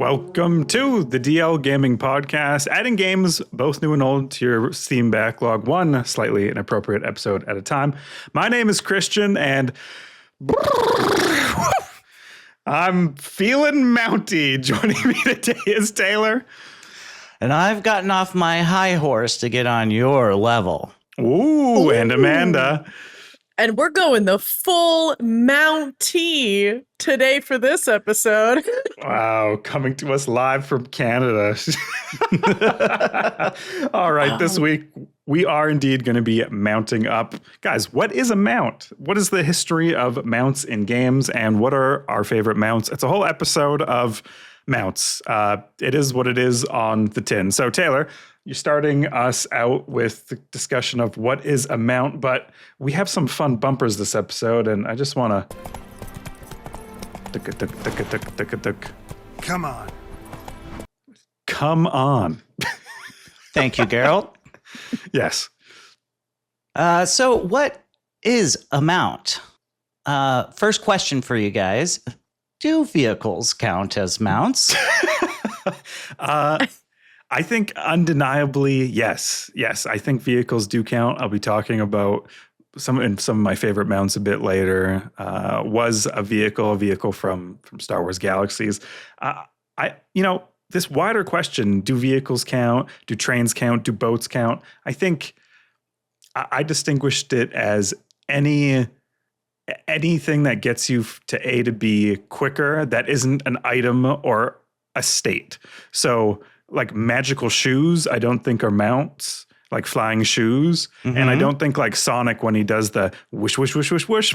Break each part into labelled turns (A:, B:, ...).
A: Welcome to the DL Gaming Podcast, adding games, both new and old, to your Steam backlog, one slightly inappropriate episode at a time. My name is Christian, and I'm feeling mounty. Joining me today is Taylor.
B: And I've gotten off my high horse to get on your level.
A: Ooh. And Amanda.
C: And we're going the full Mountie today for this episode.
A: Wow, coming to us live from Canada. All right, this week we are indeed going to be mounting up. Guys, what is a mount? What is the history of mounts in games, and what are our favorite mounts? It's a whole episode of mounts. It is what it is on the tin. So, Taylor, you're starting us out with the discussion of what is a mount, but we have some fun bumpers this episode, and I just want to...
D: Come on.
A: Come on.
B: Thank you, Geralt.
A: Yes.
B: So what is a mount? First question for you guys. Do vehicles count as mounts?
A: I think undeniably, yes. Yes, I think vehicles do count. I'll be talking about some of my favorite mounts a bit later. Was a vehicle from Star Wars Galaxies. This wider question, do vehicles count? Do trains count? Do boats count? I think I distinguished it as anything that gets you to A to B quicker that isn't an item or a state. So like magical shoes, I don't think are mounts, like flying shoes. Mm-hmm. And I don't think like Sonic when he does the whoosh, whoosh, whoosh, whoosh, whoosh,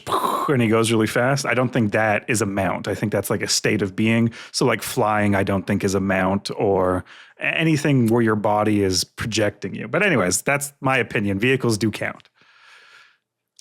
A: and he goes really fast. I don't think that is a mount. I think that's like a state of being. So like flying, I don't think is a mount, or anything where your body is projecting you. But anyways, that's my opinion. Vehicles do count.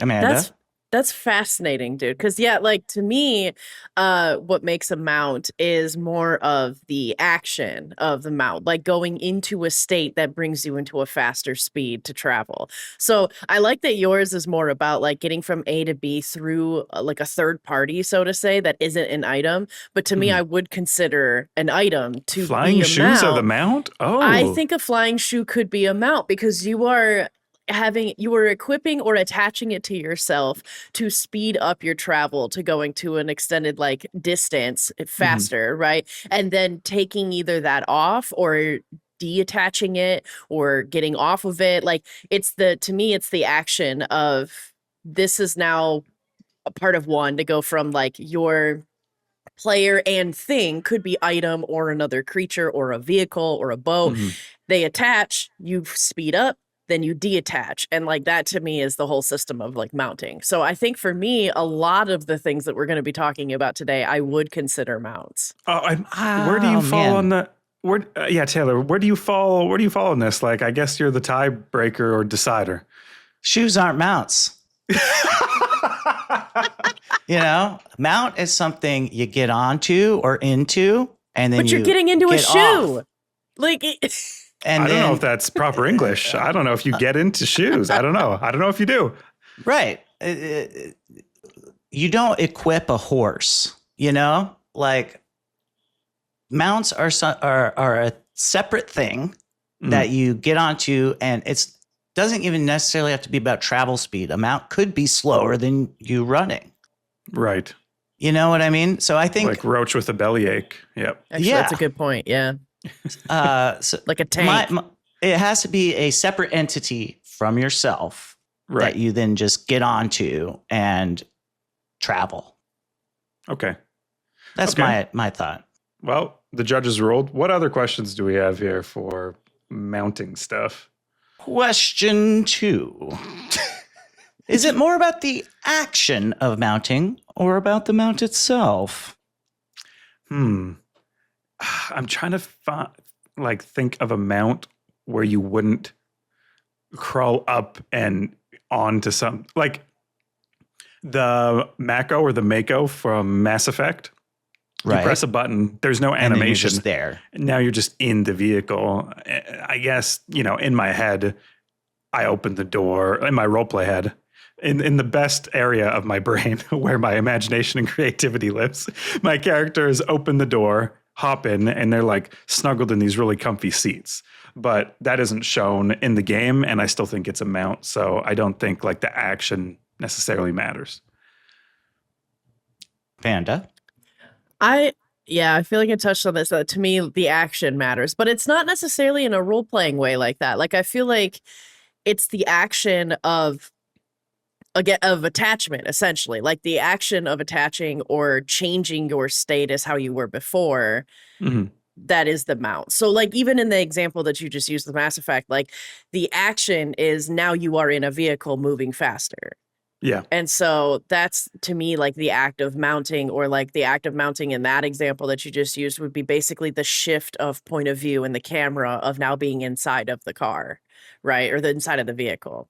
B: Amanda?
C: That's fascinating, dude. Because, to me, what makes a mount is more of the action of the mount, like going into a state that brings you into a faster speed to travel. So I like that yours is more about like getting from A to B through like a third party, so to say, that isn't an item. But to me, I would consider an item to
A: flying
C: be a
A: shoes
C: mount.
A: are the mount? Oh.
C: I think a flying shoe could be a mount because you are equipping or attaching it to yourself to speed up your travel to going to an extended like distance faster, right? And then taking either that off or detaching it or getting off of it. Like to me, it's the action of this is now a part of one to go from like your player and thing, could be item or another creature or a vehicle or a boat. They attach, you speed up, then you detach. And like that to me is the whole system of like mounting. So I think for me, a lot of the things that we're going to be talking about today, I would consider mounts.
A: Where do you fall on the... Taylor, where do you fall on this? Like, I guess you're the tiebreaker or decider.
B: Shoes aren't mounts. Mount is something you get onto or into, and then
C: you're getting into a shoe.
B: Off.
C: Like...
A: I don't know if that's proper English. I don't know if you get into shoes. I don't know. I don't know if you do.
B: Right. You don't equip a horse, like mounts are a separate thing that you get onto, and it doesn't even necessarily have to be about travel speed. A mount could be slower than you running.
A: Right.
B: You know what I mean? So I think
A: like Roach with a bellyache. Yep.
C: Actually, that's a good point. Yeah.
B: So
C: like a tank.
B: It has to be a separate entity from yourself that you then just get onto and travel.
A: Okay.
B: That's my thought.
A: Well, the judges ruled. What other questions do we have here for mounting stuff?
B: Question 2. Is it more about the action of mounting or about the mount itself?
A: I'm trying to think of a mount where you wouldn't crawl up and onto some, like the Mako or the Mako from Mass Effect. Right. You press a button. There's no animation.
B: And you're just there.
A: Now you're just in the vehicle. I guess, in my head, I opened the door, in my roleplay head, in the best area of my brain where my imagination and creativity lives. My characters open the door, hop in and they're like snuggled in these really comfy seats. But that isn't shown in the game, and I still think it's a mount. So I don't think like the action necessarily matters.
B: Panda.
C: I feel like I touched on this. To me, the action matters, but it's not necessarily in a role playing way like that. Like I feel like it's the action of attachment, essentially, like the action of attaching or changing your status how you were before.
A: Mm-hmm.
C: That is the mount. So like even in the example that you just used, the Mass Effect, like the action is now you are in a vehicle moving faster.
A: Yeah.
C: And so that's to me like the act of mounting, or like the act of mounting in that example that you just used would be basically the shift of point of view in the camera of now being inside of the car, right? Or the inside of the vehicle.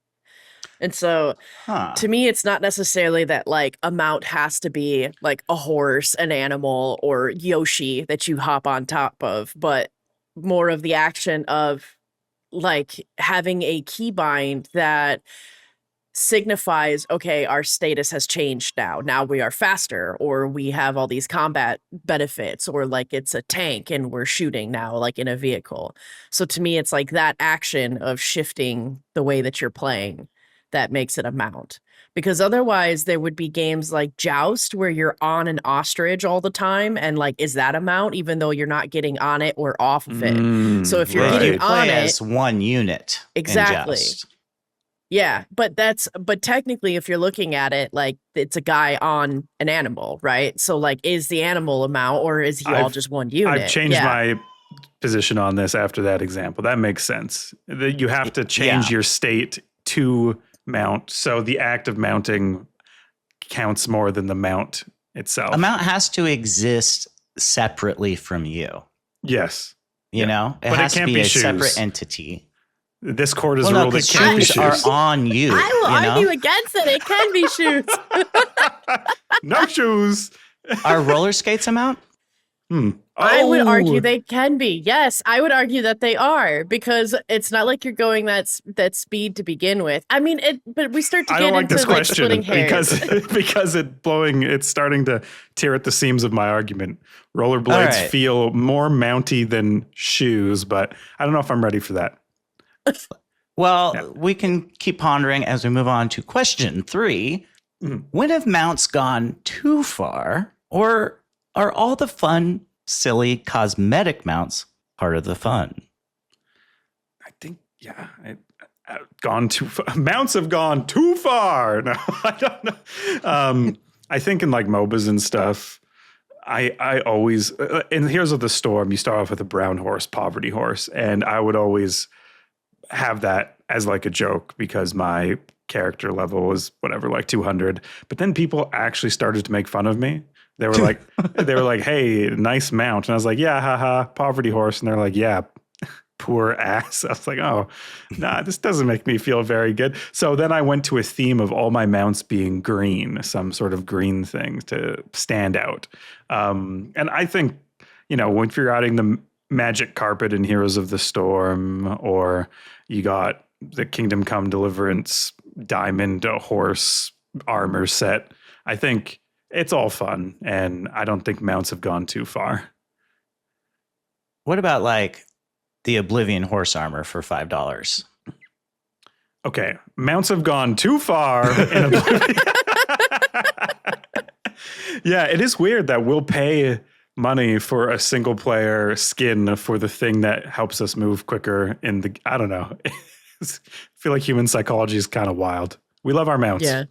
C: And so to me, it's not necessarily that like a mount has to be like a horse, an animal, or Yoshi that you hop on top of, but more of the action of like having a keybind that signifies, okay, our status has changed now. Now we are faster, or we have all these combat benefits, or like it's a tank and we're shooting now, like in a vehicle. So to me, it's like that action of shifting the way that you're playing that makes it a mount. Because otherwise there would be games like Joust where you're on an ostrich all the time, and like, is that a mount even though you're not getting on it or off of it? So if you're
A: right.
C: getting
B: You play
C: on
B: as
C: it,
B: one unit.
C: exactly.
B: In Joust.
C: Yeah, but technically if you're looking at it, like it's a guy on an animal, right? So like, is the animal a mount, or is he all just one unit?
A: I've changed my position on this after that example. That makes sense. You have to change your state to mount. So the act of mounting counts more than the mount itself.
B: A mount has to exist separately from you.
A: Yes.
B: You know, it
A: But
B: has
A: it can't
B: to be
A: be
B: a
A: shoes.
B: separate entity.
A: This court has
B: Well, no,
A: ruled it
B: because
A: can't be
B: shoes are
A: shoes.
B: on you.
C: I will
B: you know?
C: argue against it. It can be shoes.
A: No shoes.
B: Are roller skates a mount?
C: I would
A: Oh.
C: argue they can be. Yes, I would argue that they are, because it's not like you're going that speed to begin with. I mean, but we start to
A: I
C: get
A: don't like
C: into
A: this
C: like
A: question
C: splitting hairs.
A: because it's starting to tear at the seams of my argument. Rollerblades
B: All right.
A: feel more mounty than shoes, but I don't know if I'm ready for that.
B: Well, we can keep pondering as we move on to question 3. When have mounts gone too far, or are all the fun, silly, cosmetic mounts part of the fun?
A: I think, I've gone too far. Mounts have gone too far. No, I don't know. I think in like MOBAs and stuff, I always, in Heroes of the Storm, you start off with a brown horse, poverty horse. And I would always have that as like a joke because my character level was whatever, like 200. But then people actually started to make fun of me. They were like, hey, nice mount. And I was like, yeah, haha, poverty horse. And they're like, yeah, poor ass. I was like, oh, nah, this doesn't make me feel very good. So then I went to a theme of all my mounts being green, some sort of green thing to stand out. And I think, when you're riding the magic carpet in Heroes of the Storm, or you got the Kingdom Come Deliverance diamond horse armor set, I think it's all fun, and I don't think mounts have gone too far.
B: What about like the Oblivion horse armor for $5?
A: Okay, mounts have gone too far in Oblivion. Yeah, it is weird that we'll pay money for a single player skin for the thing that helps us move quicker in the, I don't know. I feel like human psychology is kind of wild. We love our mounts.
C: Yeah.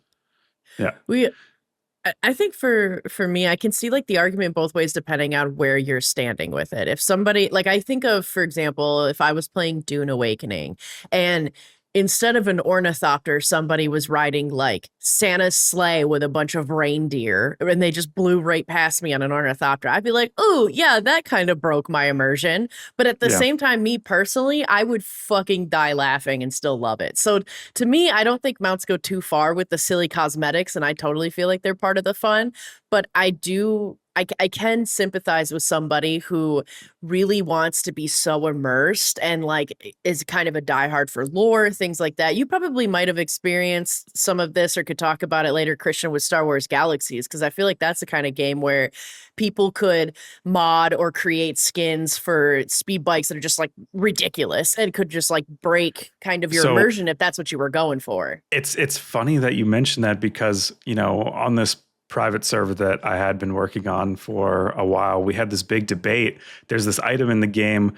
C: I think for me, I can see like the argument both ways depending on where you're standing with it. If somebody, like I think of, for example, if I was playing Dune Awakening and instead of an ornithopter, somebody was riding like Santa's sleigh with a bunch of reindeer and they just blew right past me on an ornithopter, I'd be like, oh yeah, that kind of broke my immersion. But at the same time, me personally, I would fucking die laughing and still love it. So to me, I don't think mounts go too far with the silly cosmetics, and I totally feel like they're part of the fun. But I do I can sympathize with somebody who really wants to be so immersed and like is kind of a diehard for lore, things like that. You probably might have experienced some of this or could talk about it later, Christian, with Star Wars Galaxies, because I feel like that's the kind of game where people could mod or create skins for speed bikes that are just like ridiculous and could just like break kind of your immersion if that's what you were going for.
A: It's funny that you mentioned that because, you know, on this private server that I had been working on for a while, we had this big debate. There's this item in the game,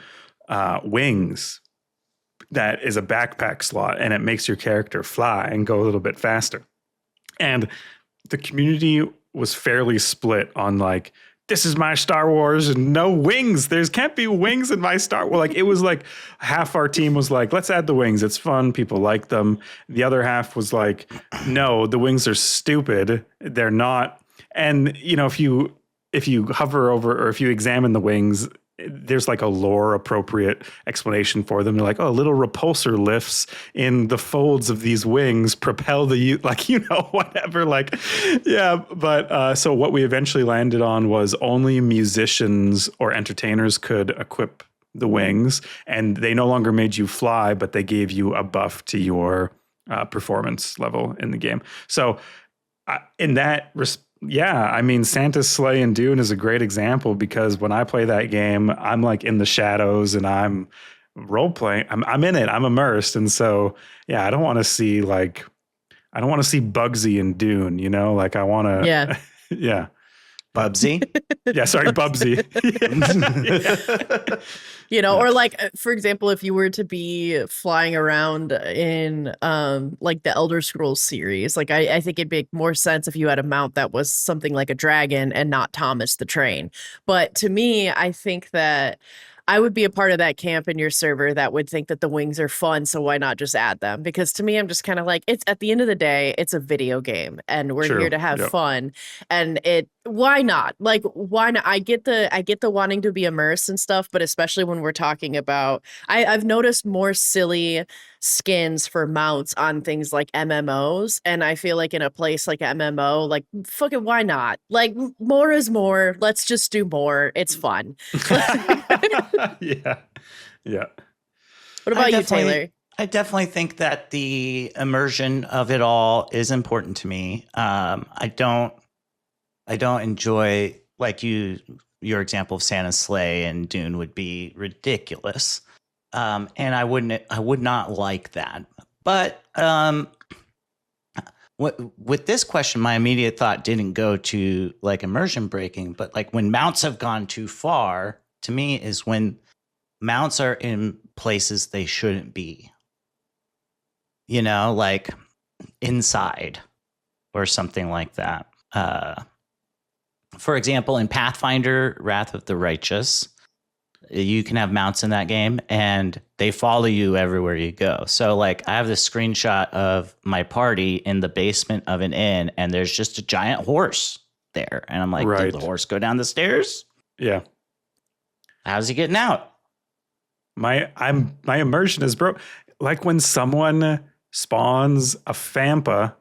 A: wings, that is a backpack slot, and it makes your character fly and go a little bit faster. And the community was fairly split on like, this is my Star Wars and no wings. There's can't be wings in my Star Wars. Like it was like half our team was like, let's add the wings. It's fun. People like them. The other half was like, no, the wings are stupid. They're not. And you know, if you hover over or if you examine the wings, there's like a lore appropriate explanation for them. They're like, oh, little repulsor lifts in the folds of these wings propel the, like, you know, whatever. Like, yeah. But so what we eventually landed on was only musicians or entertainers could equip the wings, and they no longer made you fly, but they gave you a buff to your performance level in the game. So in that respect, yeah, I mean, Santa's sleigh in Dune is a great example because when I play that game, I'm like in the shadows and I'm role playing. I'm in it. I'm immersed. And so, yeah, I don't want to see Bugsy in Dune, you know, like I want to.
C: Yeah.
A: Yeah.
B: Bubsy.
A: Yeah. Sorry, Bubsy.
C: Yeah. You know, or like, for example, if you were to be flying around in like the Elder Scrolls series, like I think it'd make more sense if you had a mount that was something like a dragon and not Thomas the Train. But to me, I think that I would be a part of that camp in your server that would think that the wings are fun, so why not just add them? Because to me, I'm just kind of like, it's at the end of the day, it's a video game and we're here to have fun. And why not? Like, why not? I get the wanting to be immersed and stuff, but especially when we're talking about, I've noticed more silly skins for mounts on things like MMOs, and I feel like in a place like MMO, like fucking why not? Like more is more. Let's just do more. It's fun.
A: Yeah.
C: What about you, Taylor?
B: I definitely think that the immersion of it all is important to me. I don't enjoy like your example of Santa's sleigh and Dune would be ridiculous. And I would not like that. But with this question, my immediate thought didn't go to like immersion breaking, but like when mounts have gone too far, to me is when mounts are in places they shouldn't be. You know, like inside or something like that. For example, in Pathfinder, Wrath of the Righteous, you can have mounts in that game and they follow you everywhere you go. So like I have this screenshot of my party in the basement of an inn and there's just a giant horse there. And I'm like, did the horse go down the stairs?
A: Yeah.
B: How's he getting out?
A: My immersion is broke. Like when someone spawns a Fampa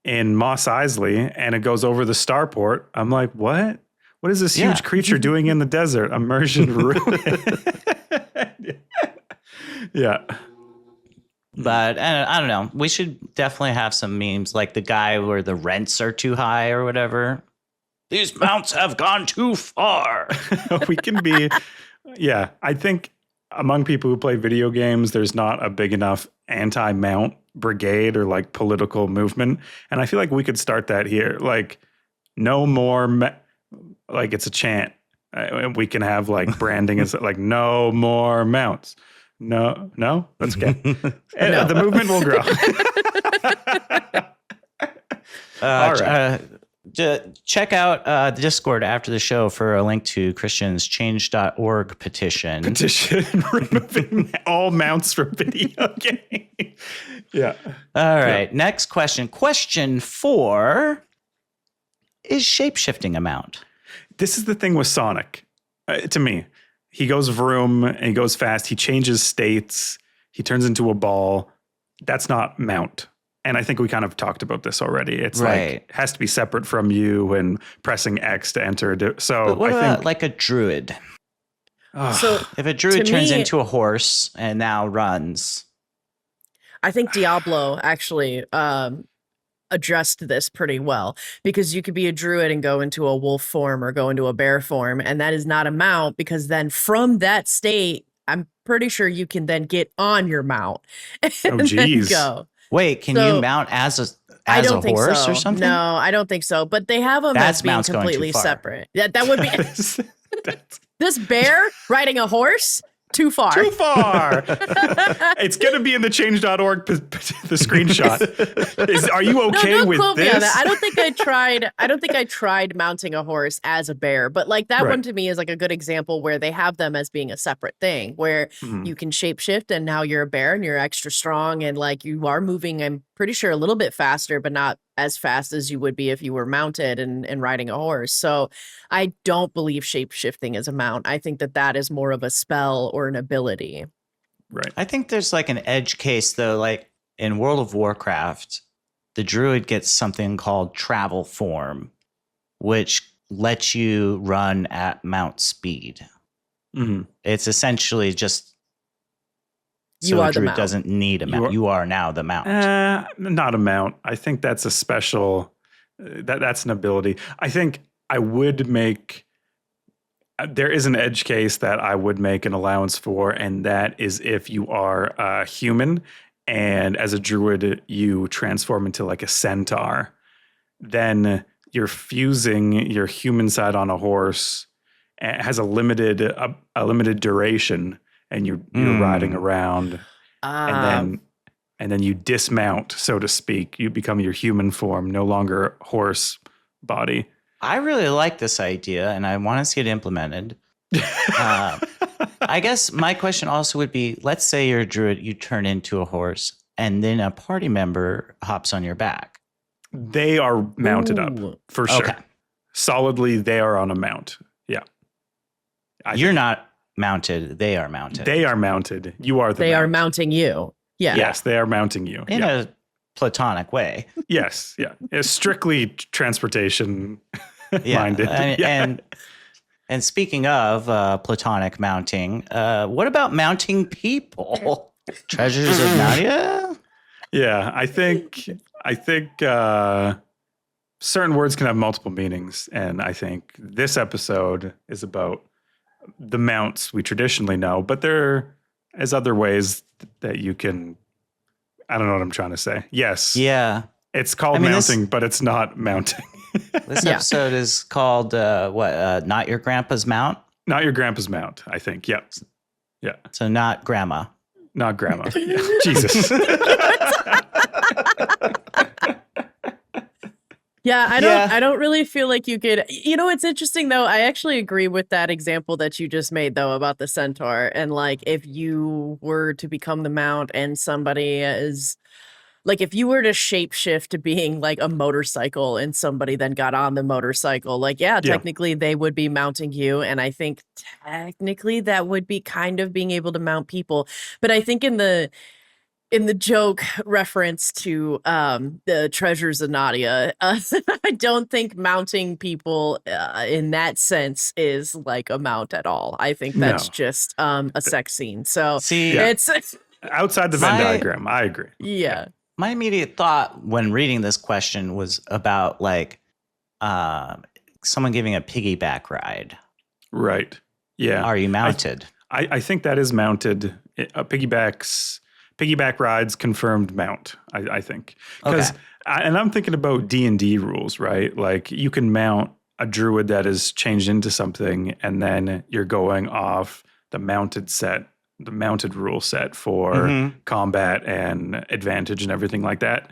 A: in Mos Eisley and it goes over the starport, I'm like, what? What is this huge creature doing in the desert? Immersion ruined. Yeah.
B: But I don't know. We should definitely have some memes like the guy where the rents are too high or whatever. These mounts have gone too far.
A: We can be, yeah. I think among people who play video games, there's not a big enough anti-mount brigade or like political movement. And I feel like we could start that here. Like no more, like it's a chant. We can have like branding is like no more mounts. No, that's okay. No. The movement will grow.
B: All right. Check out the Discord after the show for a link to Christian's change.org petition.
A: Removing all mounts from video games. Yeah.
B: All right. Yeah. Next question. Question 4. Is shapeshifting a mount?
A: This is the thing with Sonic. To me, he goes vroom and he goes fast. He changes states. He turns into a ball. That's not mount. And I think we kind of talked about this already. It's
B: Right.
A: like, it has to be separate from you and pressing X to enter. So
B: But what
A: I
B: about
A: think
B: like a druid?
C: So
B: If a druid
C: To
B: turns
C: me-
B: into a horse and now runs,
C: I think Diablo actually addressed this pretty well, because you could be a druid and go into a wolf form or go into a bear form, and that is not a mount, because then from that state, I'm pretty sure you can then get on your mount and then
A: geez.
C: go.
B: wait, can
C: So,
B: you mount as a
C: I don't think
B: horse
C: so.
B: or something?
C: No, I don't think so. But they have them
B: That's
C: as being
B: mount's going too
C: completely
B: far.
C: separate. That would be
A: that's
C: this bear riding a horse. Too far.
A: too far. It's going to be in the change.org, the screenshot. Are you okay
C: Don't
A: with
C: quote me
A: this?
C: on that. I don't think I tried mounting a horse as a bear, but like that
A: Right.
C: one to me is like a good example where they have them as being a separate thing, where
A: Mhm.
C: you can shapeshift and now you're a bear and you're extra strong and like you are moving, I'm pretty sure a little bit faster, but not as fast as you would be if you were mounted and riding a horse. So I don't believe shapeshifting is a mount. I think that is more of a spell or an ability.
A: Right.
B: I think there's like an edge case though, like in World of Warcraft, the druid gets something called travel form, which lets you run at mount speed.
A: Mhm.
B: It's essentially just
C: You
B: so
C: are
B: a
C: the
B: druid
C: mount.
B: doesn't need a mount. You are now the mount.
A: Not a mount. I think that's a special. That's an ability. I think I would make. There is an edge case that I would make an allowance for, and that is if you are a human, and as a druid you transform into like a centaur, then you're fusing your human side on a horse. And it has a limited duration, and you're riding around. And then you dismount, so to speak. You become your human form, no longer horse body.
B: I really like this idea and I want to see it implemented. I guess my question also would be, let's say you're a druid, you turn into a horse, and then a party member hops on your back.
A: They are mounted up
C: Ooh.
A: for sure.
B: Okay.
A: Solidly, they are on a mount. Yeah.
B: You're not mounted. They are mounted.
A: They are mounted. You are the
C: They are
A: mount.
C: mounting you. Yeah.
A: Yes, they are mounting you.
B: in
A: Yeah.
B: a platonic way.
A: Yes. Yeah. It's strictly transportation
B: Yeah.
A: minded. Yeah.
B: And speaking of platonic mounting, what about mounting people? Treasures of Nadia?
A: Yeah, I think certain words can have multiple meanings, and I think this episode is about the mounts we traditionally know, but there is other ways that you can. I don't know what I'm trying to say. Yes,
B: Yeah.
A: it's called mounting, but it's not mounting.
B: This
C: Yeah.
B: episode is called Not Your Grandpa's Mount?
A: Not your grandpa's mount. I think. Yeah, yeah,
B: So not grandma.
A: not grandma. Yeah. Jesus.
C: Yeah,
B: Yeah.
C: I don't really feel like you could. You know, it's interesting though. I actually agree with that example that you just made though about the centaur, and like if you were to become the mount and somebody is like if you were to shapeshift to being like a motorcycle and somebody then got on the motorcycle, like yeah, technically they would be mounting you, and I think technically that would be kind of being able to mount people. But I think in the joke reference to the treasures of Nadia, I don't think mounting people in that sense is like a mount at all. I think that's
A: No.
C: just a sex scene. So
B: See,
A: Yeah.
C: it's
A: Outside the Venn
B: My-
A: diagram, I agree.
C: yeah.
B: my immediate thought when reading this question was about like someone giving a piggyback ride.
A: Right. Yeah.
B: Are you mounted?
A: I think that is mounted. Piggyback rides confirmed mount. I think because
B: Okay.
A: and I'm thinking about D&D rules, right? Like you can mount a druid that is changed into something, and then you're going off the mounted rule set for
B: Mhm.
A: combat and advantage and everything like that,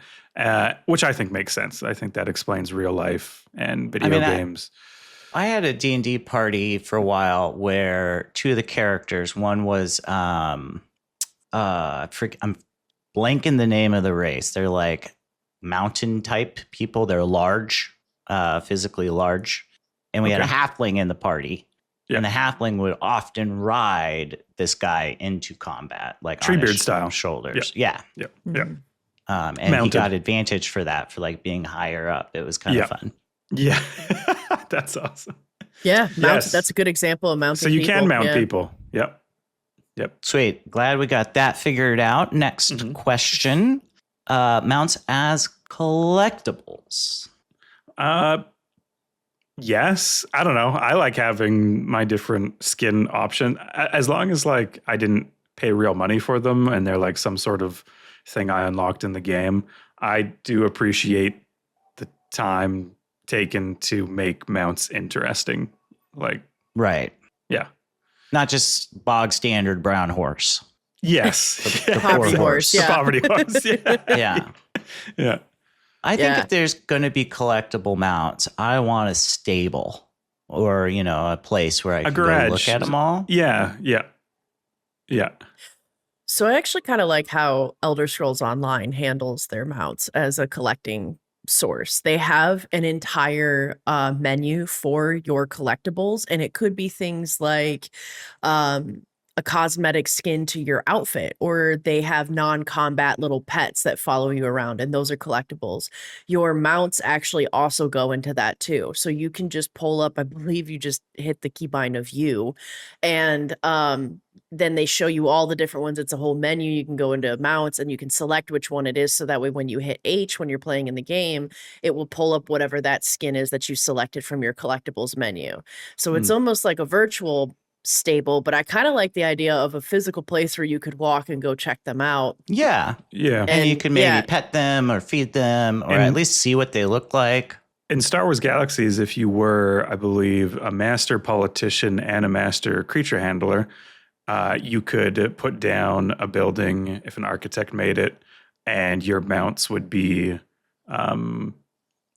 A: which I think makes sense. I think that explains real life and video games.
B: I had a D&D party for a while where two of the characters, one was I'm blanking the name of the race. They're like mountain type people. They're large, physically large. And we had a
A: Okay.
B: halfling in the party.
A: Yeah.
B: And the halfling would often ride this guy into combat, like on his
A: Treebeard style.
B: shoulders. Yeah.
A: Yeah.
C: Mhm.
B: And he
A: Mounted.
B: got advantage for that, for like being higher up. It was kind of fun.
A: Yeah. That's awesome.
C: Yeah, mounted.
A: Yes.
C: That's a good example of mounting.
A: So you can
C: people.
A: mount
C: Yeah.
A: people. Yep.
B: Sweet. Glad we got that figured out. Next question. Mounts as collectibles.
A: Yes. I don't know. I like having my different skin option as long as like I didn't pay real money for them and they're like some sort of thing I unlocked in the game. I do appreciate the time taken to make mounts interesting. Like,
B: Right.
A: yeah.
B: Not just bog standard brown horse.
A: Yes.
B: The
C: Poverty
B: poor
C: horse,
A: The
C: yeah.
A: poverty horse. Yeah.
B: Yeah.
A: Yeah.
B: I think
C: Yeah.
B: if there's going to be collectible mounts, I want a stable or, a place where I can go
A: garage.
B: look at them all.
A: Yeah.
C: So I actually kind of like how Elder Scrolls Online handles their mounts as a collecting source. They have an entire menu for your collectibles, and it could be things like a cosmetic skin to your outfit, or they have non-combat little pets that follow you around, and those are collectibles. Your mounts actually also go into that too. So you can just pull up, I believe you just hit the keybind of you, and then they show you all the different ones. It's a whole menu. You can go into mounts and you can select which one it is. So that way, when you hit H, when you're playing in the game, it will pull up whatever that skin is that you selected from your collectibles menu. So it's almost like a virtual stable, but I kind of like the idea of a physical place where you could walk and go check them out.
B: Yeah.
A: Yeah.
B: And you could maybe
C: yeah.
B: pet them or feed them or
A: And-
B: at least see what they look like.
A: In Star Wars Galaxies, if you were, I believe, a master politician and a master creature handler, you could put down a building if an architect made it, and your mounts would be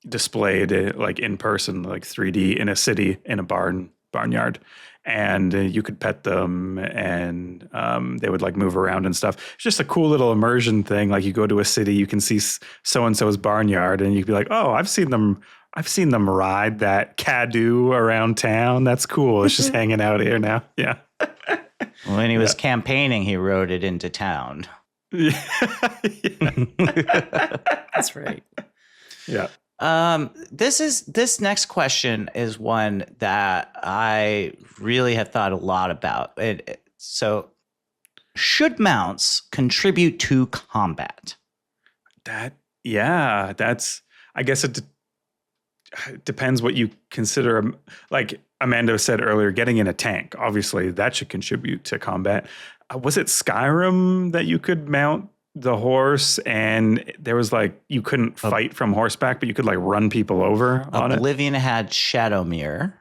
A: displayed like in person, like 3D in a city, in a barnyard. And you could pet them, and they would like move around and stuff. It's just a cool little immersion thing. Like you go to a city, you can see so and so's barnyard, and you'd be like, "Oh, I've seen them ride that Cadu around town. That's cool. It's just hanging out here now." Yeah.
B: When he was campaigning, he rode it into town.
A: Yeah.
C: That's right.
A: Yeah.
B: This next question is one that I really have thought a lot about. So, should mounts contribute to combat?
A: That's, I guess it depends what you consider. Like Amanda said earlier, getting in a tank, obviously that should contribute to combat. Was it Skyrim that you could mount the horse and there was like, you couldn't fight from horseback, but you could like run people over on it?
B: Oblivion had Shadowmere,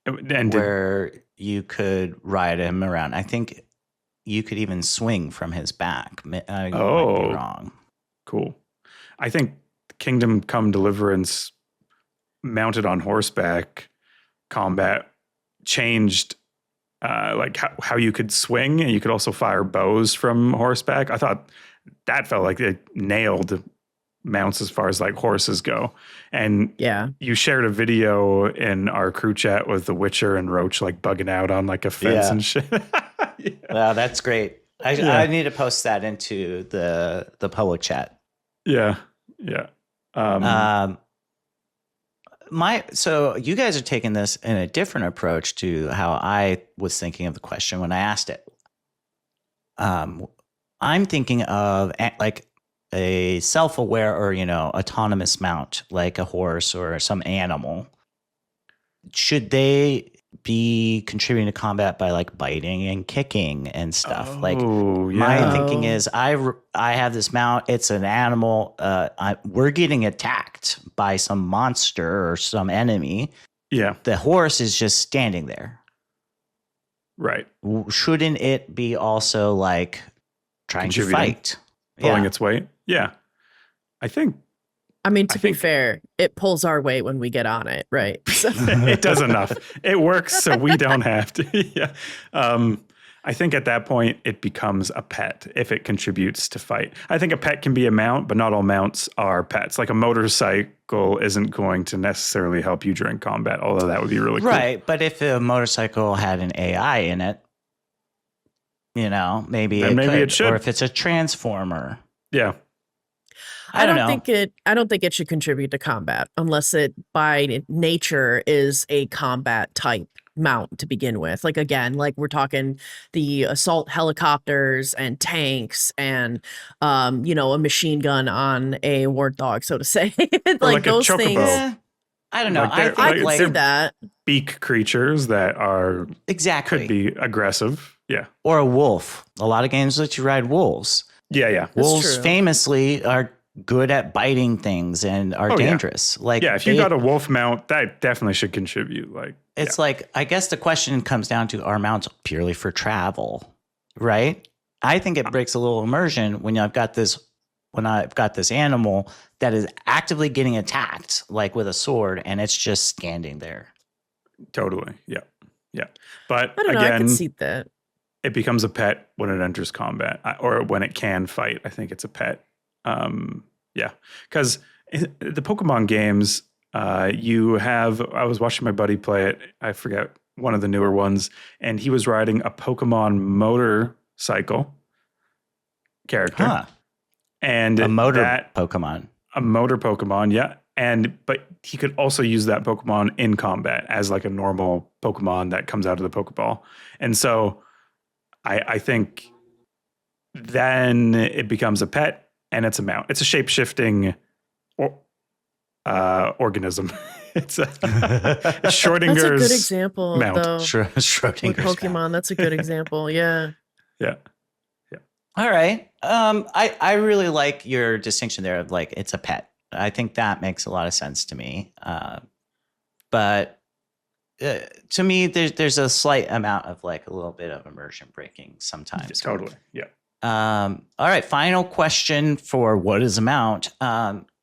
A: And
B: where you could ride him around. I think you could even swing from his back. I might be wrong.
A: Cool. I think Kingdom Come Deliverance mounted on horseback combat changed like how you could swing, and you could also fire bows from horseback. I thought that felt like it nailed mounts as far as like horses go. And
C: Yeah.
A: you shared a video in our crew chat with the Witcher and Roach like bugging out on like a fence
B: Yeah.
A: and shit. Yeah.
B: Wow, that's great. I need to post that into the public chat.
A: Yeah.
B: So you guys are taking this in a different approach to how I was thinking of the question when I asked it. I'm thinking of like a self-aware or, autonomous mount, like a horse or some animal. Should they be contributing to combat by like biting and kicking and stuff? My thinking is I have this mount. It's an animal. We're getting attacked by some monster or some enemy.
A: Yeah.
B: The horse is just standing there.
A: Right.
B: Shouldn't it be also like trying to
A: Contributing.
B: fight?
A: Pulling
B: Yeah.
A: its weight. Yeah. I think
C: I mean, to
A: I
C: be
A: think-
C: fair, it pulls our weight when we get on it, right? So,
A: it does enough. It works so we don't have to. Yeah. I think at that point it becomes a pet if it contributes to fight. I think a pet can be a mount, but not all mounts are pets. Like a motorcycle isn't going to necessarily help you during combat, although that would be really cool.
B: Right. But if a motorcycle had an AI in it, Maybe
A: Then
B: it
A: maybe
B: could.
A: it should.
B: Or if it's a transformer.
A: Yeah.
B: I don't know.
C: I don't think it should contribute to combat unless it by nature is a combat type mount to begin with. Like again, like we're talking the assault helicopters and tanks and a machine gun on a warthog, so to say.
A: like a
C: those
A: chocobo.
C: things.
B: Yeah, I don't know.
A: Like
B: I
A: they're-
B: think
C: I can see
B: like
C: that.
A: Beak creatures that are
B: exactly.
A: could be aggressive. Yeah.
B: Or a wolf. A lot of games let you ride wolves.
A: Yeah.
B: Wolves
C: true.
B: famously are good at biting things and are
A: Oh, yeah.
B: dangerous. Like
A: Yeah. If you got a wolf mount, that definitely should contribute. Like
B: it's like, I guess the question comes down to, are mounts purely for travel, right? I think it breaks a little immersion when I've got this animal that is actively getting attacked, like with a sword, and it's just standing there.
A: Totally. Yeah. But
C: I don't know. I
A: again,
C: can see that.
A: it becomes a pet when it enters combat or when it can fight. I think it's a pet. Because the Pokemon games, I was watching my buddy play it. I forget one of the newer ones, and he was riding a Pokemon motorcycle character.
B: Huh.
A: And
B: A motor
A: that,
B: Pokemon.
A: a motor Pokemon, yeah. But he could also use that Pokemon in combat as like a normal Pokemon that comes out of the Pokeball. And so I think then it becomes a pet and it's a mount. It's a shape-shifting organism. It's Schrodinger's
C: That's a good example,
A: mount.
C: though. With
B: Schrodinger's
C: Pokemon,
B: mount.
C: that's a good example. Yeah.
A: Yeah.
B: All right. I really like your distinction there of like it's a pet. I think that makes a lot of sense to me. But to me, there's a slight amount of like a little bit of immersion breaking sometimes.
A: Totally. Yeah.
B: All right. Final question for what is a mount?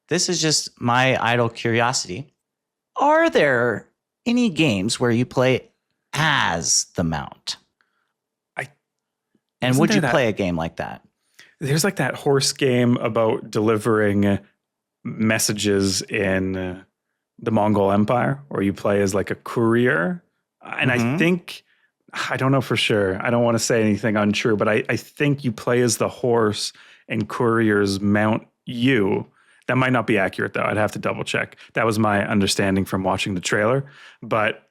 B: This is just my idle curiosity. Are there any games where you play as the mount? And would you play a game like that?
A: There's like that horse game about delivering messages in the Mongol Empire, where you play as like a courier. And I think, I don't know for sure. I don't want to say anything untrue, but I think you play as the horse and couriers mount you. That might not be accurate, though. I'd have to double check. That was my understanding from watching the trailer. But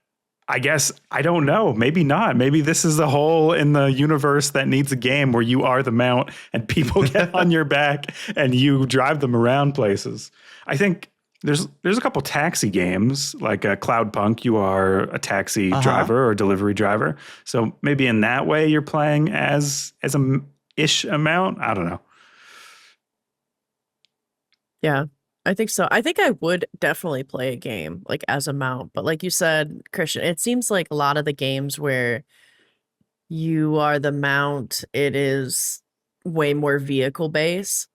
A: I guess, I don't know. Maybe not. Maybe this is the hole in the universe that needs a game where you are the mount and people get on your back and you drive them around places. I think there's a couple taxi games, like Cloudpunk. You are a taxi driver or delivery driver. So maybe in that way you're playing as a ish amount. I don't know.
C: Yeah, I think so. I think I would definitely play a game like as a mount, but like you said, Christian, it seems like a lot of the games where you are the mount, it is way more vehicle based,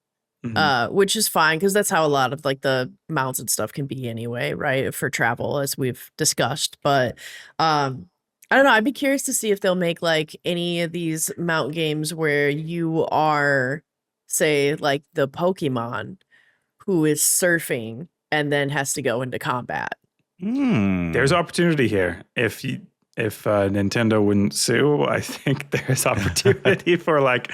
C: which is fine because that's how a lot of like the mounts and stuff can be anyway, right? For travel, as we've discussed. But I don't know. I'd be curious to see if they'll make like any of these mount games where you are, say, like the Pokemon who is surfing and then has to go into combat.
A: There's opportunity here. If Nintendo wouldn't sue, I think there's opportunity for like,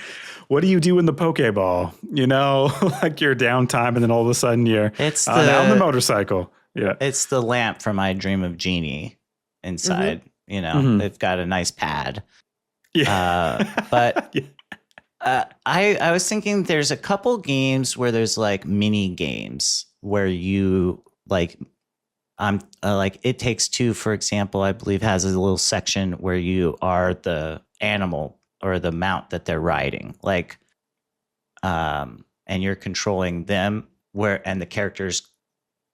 A: what do you do in the Pokeball? You know, like your downtime, and then all of a sudden you're now on the motorcycle. Yeah,
B: it's the lamp from I Dream of Jeannie inside. You know, they've got a nice pad.
A: Yeah,
B: but. Yeah. I was thinking there's a couple games where there's like mini games where you like It Takes Two, for example, I believe has a little section where you are the animal or the mount that they're riding, like, and you're controlling them and the characters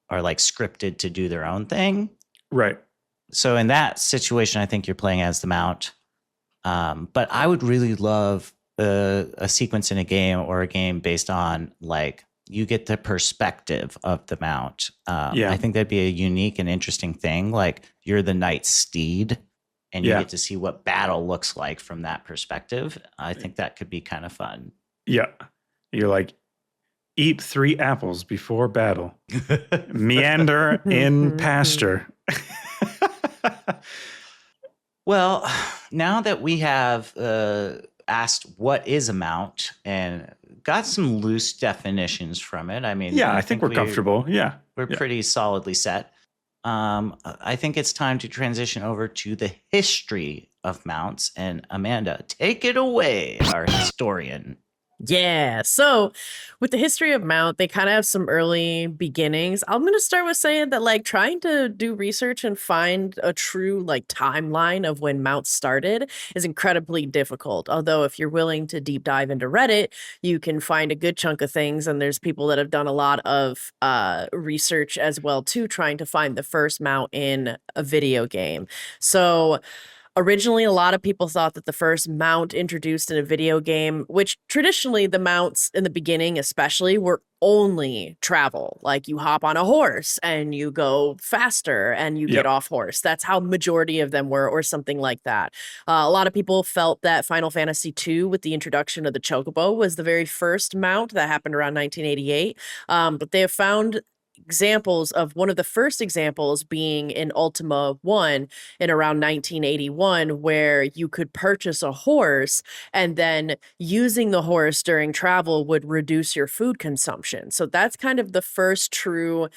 B: are like scripted to do their own thing.
A: Right.
B: So in that situation, I think you're playing as the mount. But I would really love a sequence in a game or a game based on like you get the perspective of the mount. I think that'd be a unique and interesting thing. Like you're the knight's steed and you get to see what battle looks like from that perspective. I think that could be kind of fun. Yeah.
A: You're like, eat 3 apples before battle. Meander in pasture.
B: Well, now that we have asked what is a mount and got some loose definitions from it. I mean,
A: Yeah, I think we're comfortable. Yeah.
B: We're pretty solidly set. I think it's time to transition over to the history of mounts. And Amanda, take it away, our historian.
C: Yeah. So with the history of mount, they kind of have some early beginnings. I'm going to start with saying that like trying to do research and find a true like timeline of when mounts started is incredibly difficult. Although if you're willing to deep dive into Reddit, you can find a good chunk of things. And there's people that have done a lot of research as well too, trying to find the first mount in a video game. So originally, a lot of people thought that the first mount introduced in a video game, which traditionally the mounts in the beginning especially were only travel. Like you hop on a horse and you go faster and you get off horse. That's how majority of them were, or something like that. A lot of people felt that Final Fantasy II, with the introduction of the Chocobo, was the very first mount that happened around 1988. But they have found examples of one of the first examples being in Ultima 1 in around 1981, where you could purchase a horse and then using the horse during travel would reduce your food consumption. So that's kind of the first true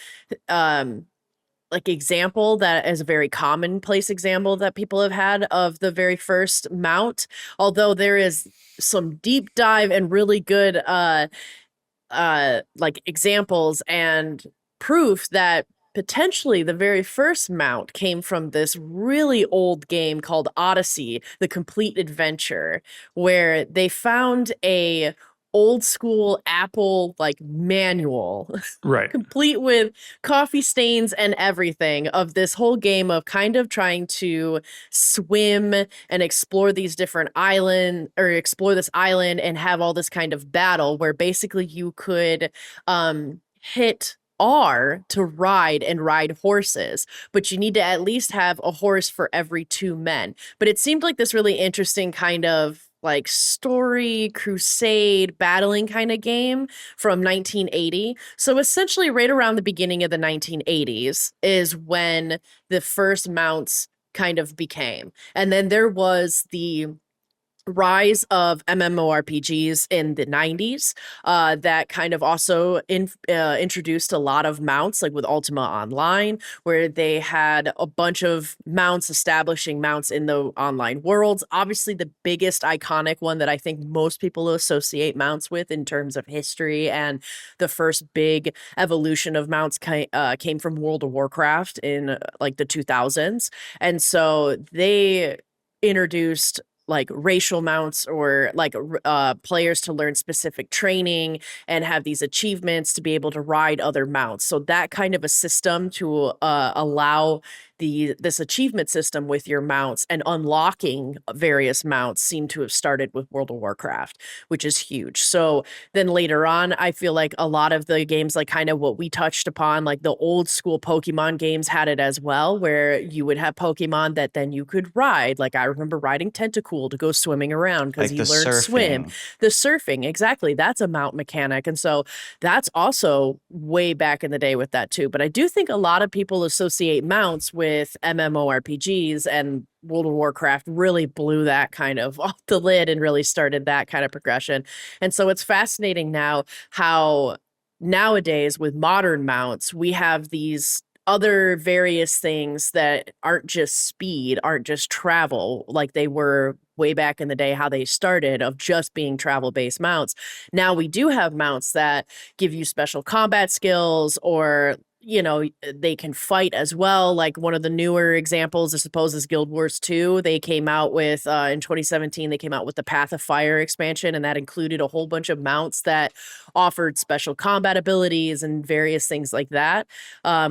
C: like example that is a very commonplace example that people have had of the very first mount. Although there is some deep dive and really good like examples and proof that potentially the very first mount came from this really old game called Odyssey, The Complete Adventure, where they found a old school Apple like manual,
A: Right.
C: complete with coffee stains and everything, of this whole game of kind of trying to swim and explore these different island, or explore this island and have all this kind of battle where basically you could hit R to ride horses, but you need to at least have a horse for every 2 men. But it seemed like this really interesting kind of like story crusade battling kind of game from 1980. So essentially right around the beginning of the 1980s is when the first mounts kind of became. And then there was the rise of MMORPGs in the 90s that kind of also introduced a lot of mounts, like with Ultima Online, where they had a bunch of mounts, establishing mounts in the online worlds. Obviously, the biggest iconic one that I think most people associate mounts with in terms of history and the first big evolution of mounts came from World of Warcraft in like the 2000s. And so they introduced like racial mounts, or like players to learn specific training and have these achievements to be able to ride other mounts. So that kind of a system to allow this achievement system with your mounts and unlocking various mounts seem to have started with World of Warcraft, which is huge. So then later on, I feel like a lot of the games, like kind of what we touched upon, like the old school Pokemon games had it as well, where you would have Pokemon that then you could ride. Like I remember riding Tentacool to go swimming around because
B: Like
C: you learned swim. The surfing, exactly. That's a mount mechanic. And so that's also way back in the day with that too. But I do think a lot of people associate mounts with MMORPGs, and World of Warcraft really blew that kind of off the lid and really started that kind of progression. And so it's fascinating now how nowadays with modern mounts, we have these other various things that aren't just speed, aren't just travel like they were way back in the day, how they started of just being travel-based mounts. Now we do have mounts that give you special combat skills, or you know, they can fight as well. Like one of the newer examples, I suppose, is Guild Wars 2. They came out with, in 2017, they came out with the Path of Fire expansion, and that included a whole bunch of mounts that offered special combat abilities and various things like that,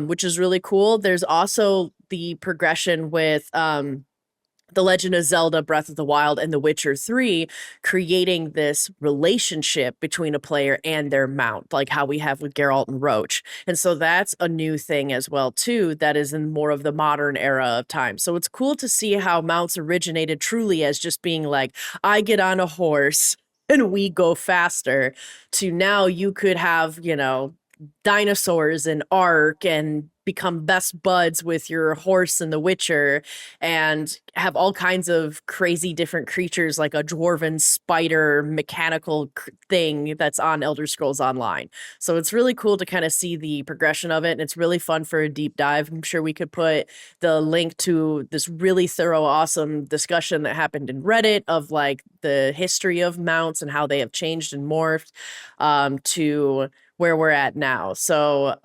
C: which is really cool. There's also the progression with The Legend of Zelda Breath of the Wild and The Witcher 3, creating this relationship between a player and their mount, like how we have with Geralt and Roach. And so that's a new thing as well, too, that is in more of the modern era of time. So it's cool to see how mounts originated truly as just being like, I get on a horse and we go faster, to now you could have, you know, dinosaurs and Ark and become best buds with your horse in The Witcher and have all kinds of crazy different creatures like a dwarven spider mechanical thing that's on Elder Scrolls Online. So it's really cool to kind of see the progression of it, and it's really fun for a deep dive. I'm sure we could put the link to this really thorough, awesome discussion that happened in Reddit of like the history of mounts and how they have changed and morphed to where we're at now. So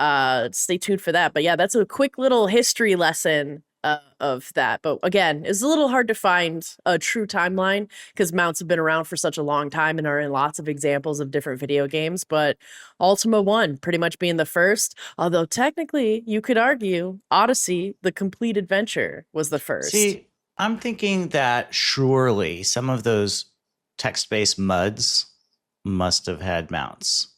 C: stay tuned for that. But yeah, that's a quick little history lesson of that. But again, it's a little hard to find a true timeline because mounts have been around for such a long time and are in lots of examples of different video games. But Ultima 1 pretty much being the first, although technically you could argue Odyssey, the complete adventure, was the first.
B: See, I'm thinking that surely some of those text-based MUDs must have had mounts.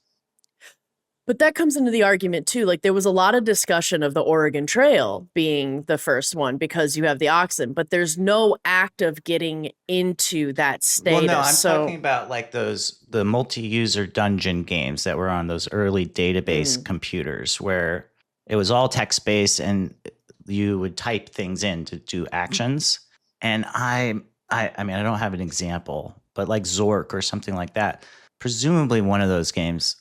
C: But that comes into the argument too. Like there was a lot of discussion of the Oregon Trail being the first one because you have the oxen, but there's no act of getting into that status.
B: Well, no, I'm talking about like the multi-user dungeon games that were on those early database computers where it was all text-based and you would type things in to do actions. And I mean, I don't have an example, but like Zork or something like that, presumably one of those games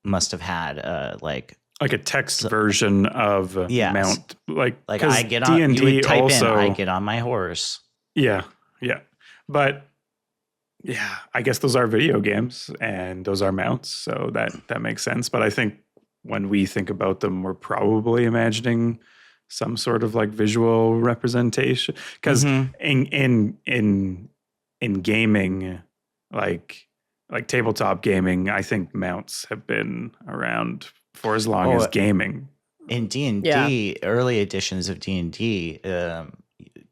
B: must have had like
A: a text version of mount, like
B: I get on
A: D&D
B: you would type
A: also,
B: in I get on my horse.
A: Yeah, but yeah, I guess those are video games and those are mounts, so that makes sense. But I think when we think about them, we're probably imagining some sort of like visual representation because in gaming, like tabletop gaming, I think mounts have been around for as long as gaming.
B: In D&D, early editions of D&D,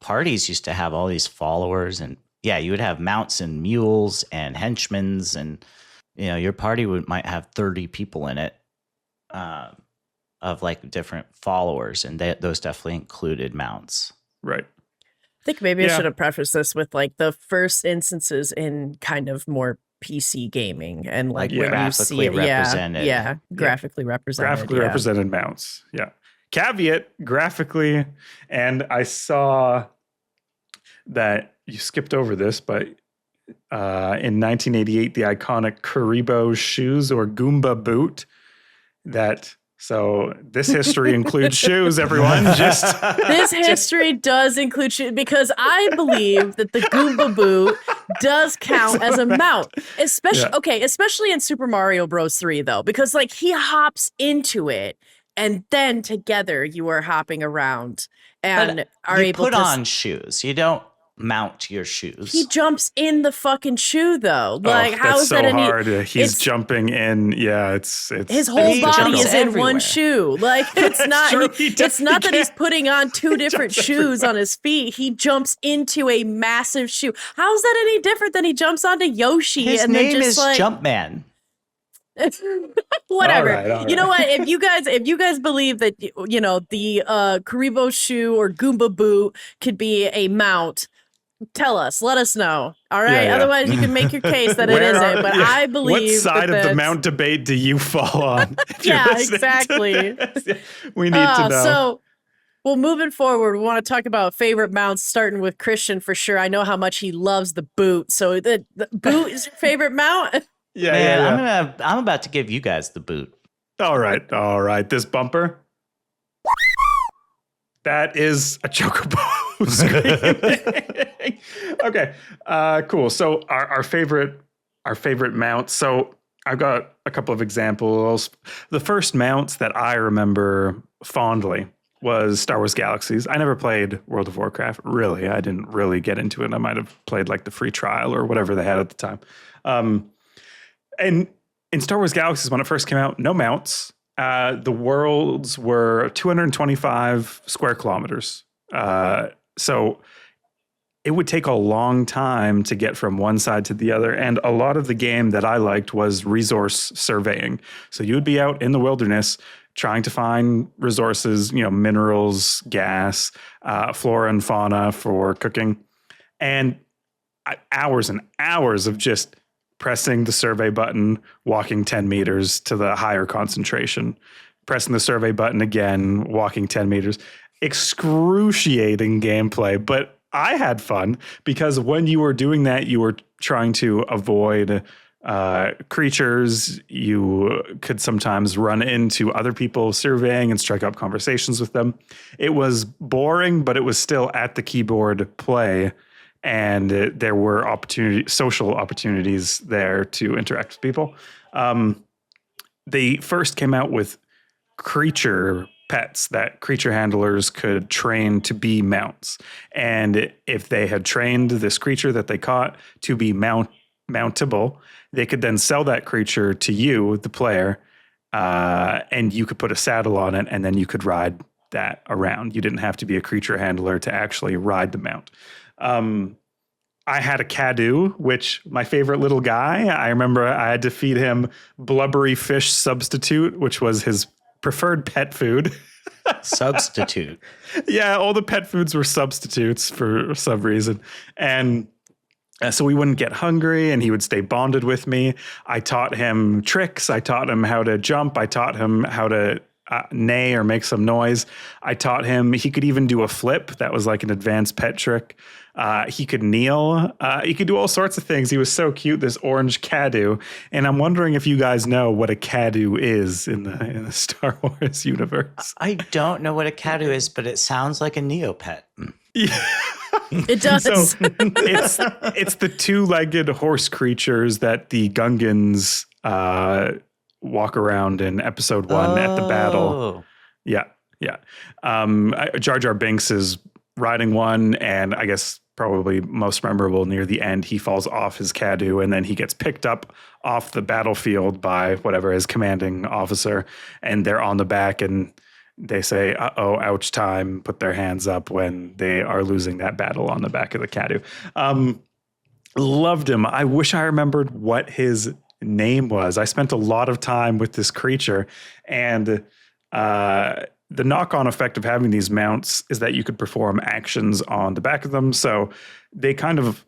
B: parties used to have all these followers, and you would have mounts and mules and henchmen, and your party might have 30 people in it of like different followers, and those definitely included mounts.
A: Right.
C: I think maybe I should have prefaced this with like the first instances in kind of more PC gaming and like when you see it, graphically represented
A: mounts. Yeah. Caveat, graphically, and I saw that you skipped over this, but in 1988, the iconic Karibo shoes or Goomba boot So this history includes shoes, everyone.
C: This history does include shoes because I believe that the Goomba boot does count as a mount, especially in Super Mario Bros. 3, though, because like he hops into it, and then together you are hopping around and are able to
B: put on shoes. You don't mount your shoes.
C: He jumps in the fucking shoe though. Like how is that
A: hard? He's jumping in. Yeah, it's
C: his whole body is in one shoe. Like it's not it's not that he's putting on two different shoes on his feet. He jumps into a massive shoe. How is that any different than he jumps onto Yoshi?
B: His name is Jumpman.
C: Whatever.
A: All right.
C: You know what? If you guys believe that the Karibo shoe or Goomba boot could be a mount, tell us. Let us know. All right.
A: Yeah.
C: Otherwise, you can make your case that it isn't. But I believe.
A: What side of the mount debate do you fall on?
C: Yeah, exactly.
A: We need to know.
C: So, well, moving forward, we want to talk about favorite mounts, starting with Christian for sure. I know how much he loves the boot. So the boot is your favorite mount.
B: Yeah, I'm about to give you guys the boot.
A: All right. This bumper. That is a chocobo. Okay, cool. So our favorite mounts. So I've got a couple of examples. The first mounts that I remember fondly was Star Wars Galaxies. I never played World of Warcraft. Really, I didn't really get into it. I might have played like the free trial or whatever they had at the time. And in Star Wars Galaxies, when it first came out, no mounts. The worlds were 225 square kilometers. So it would take a long time to get from one side to the other. And a lot of the game that I liked was resource surveying. So you would be out in the wilderness trying to find resources, minerals, gas, flora and fauna for cooking. And hours and hours of just pressing the survey button, walking 10 meters to the higher concentration, pressing the survey button again, walking 10 meters. Excruciating gameplay, but I had fun because when you were doing that, you were trying to avoid creatures. You could sometimes run into other people surveying and strike up conversations with them. It was boring, but it was still at the keyboard play, and there were social opportunities there to interact with people. They first came out with creature pets that creature handlers could train to be mounts. And if they had trained this creature that they caught to be mountable, they could then sell that creature to you, the player, and you could put a saddle on it, and then you could ride that around. You didn't have to be a creature handler to actually ride the mount. I had a Cadou, which my favorite little guy. I remember I had to feed him blubbery fish substitute, which was his preferred pet food.
B: Substitute.
A: Yeah, all the pet foods were substitutes for some reason. And so we wouldn't get hungry, and he would stay bonded with me. I taught him tricks. I taught him how to jump. I taught him how to neigh or make some noise. I taught him, he could even do a flip. That was like an advanced pet trick. He could kneel. He could do all sorts of things. He was so cute, this orange Cadou. And I'm wondering if you guys know what a Cadou is in the Star Wars universe.
B: I don't know what a Cadou is, but it sounds like a Neopet.
A: Yeah.
C: It does.
A: So it's the two-legged horse creatures that the Gungans walk around in episode 1 at the battle. Yeah. Jar Jar Binks is riding one, and I guess probably most memorable near the end, he falls off his Cadou, and then he gets picked up off the battlefield by whatever his commanding officer, and they're on the back, and they say, uh-oh, ouch time, put their hands up when they are losing that battle on the back of the Cadou. Loved him. I wish I remembered what his name was. I spent a lot of time with this creature, and the knock-on effect of having these mounts is that you could perform actions on the back of them. So they kind of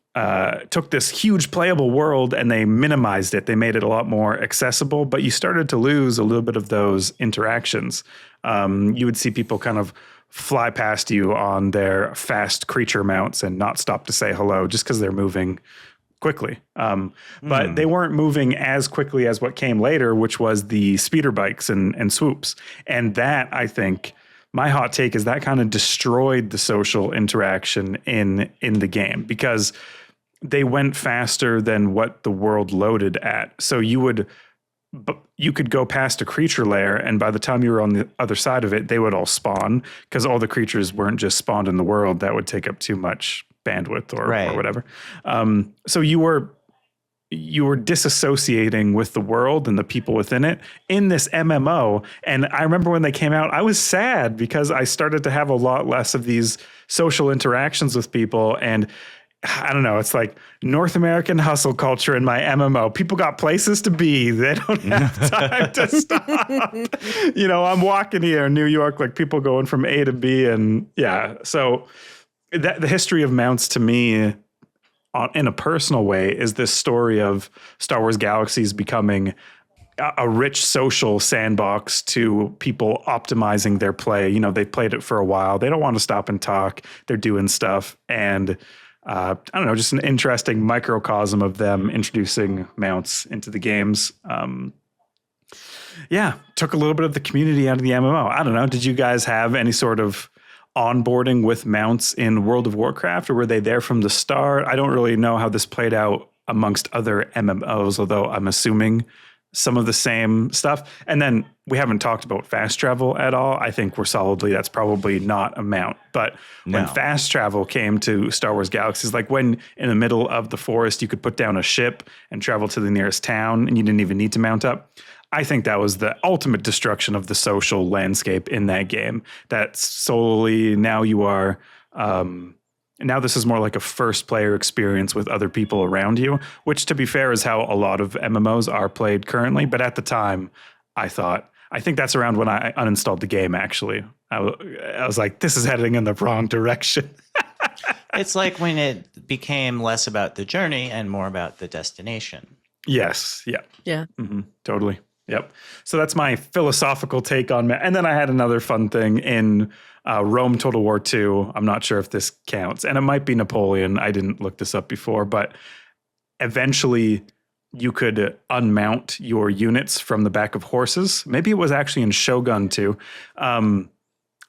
A: took this huge playable world and they minimized it. They made it a lot more accessible, but you started to lose a little bit of those interactions. You would see people kind of fly past you on their fast creature mounts and not stop to say hello just because they're moving quickly. But they weren't moving as quickly as what came later, which was the speeder bikes and swoops. And that, I think, my hot take is that kind of destroyed the social interaction in the game because they went faster than what the world loaded at. So you could go past a creature lair, and by the time you were on the other side of it, they would all spawn because all the creatures weren't just spawned in the world. That would take up too much bandwidth or whatever. So you were disassociating with the world and the people within it in this MMO. And I remember when they came out, I was sad because I started to have a lot less of these social interactions with people. And I don't know, it's like North American hustle culture in my MMO. People got places to be. They don't have time to stop. I'm walking here in New York, like people going from A to B. And yeah, so the history of mounts to me in a personal way is this story of Star Wars Galaxies becoming a rich social sandbox to people optimizing their play. They've played it for a while. They don't want to stop and talk. They're doing stuff. And I don't know, just an interesting microcosm of them introducing mounts into the games. Took a little bit of the community out of the MMO. I don't know. Did you guys have any sort of onboarding with mounts in World of Warcraft, or were they there from the start? I don't really know how this played out amongst other MMOs, although I'm assuming some of the same stuff. And then we haven't talked about fast travel at all. I think we're solidly, that's probably not a mount. But when fast travel came to Star Wars Galaxies, like when in the middle of the forest, you could put down a ship and travel to the nearest town and you didn't even need to mount up. I think that was the ultimate destruction of the social landscape in that game. That solely now you are, now this is more like a first player experience with other people around you, which to be fair is how a lot of MMOs are played currently. But at the time I think that's around when I uninstalled the game, actually. I was like, this is heading in the wrong direction.
B: It's like when it became less about the journey and more about the destination.
A: Yes. Yeah.
C: Yeah.
A: Totally. Yep. So that's my philosophical take on and then I had another fun thing in Rome Total War II. I'm not sure if this counts, and it might be Napoleon. I didn't look this up before, but eventually you could unmount your units from the back of horses. Maybe it was actually in Shogun too.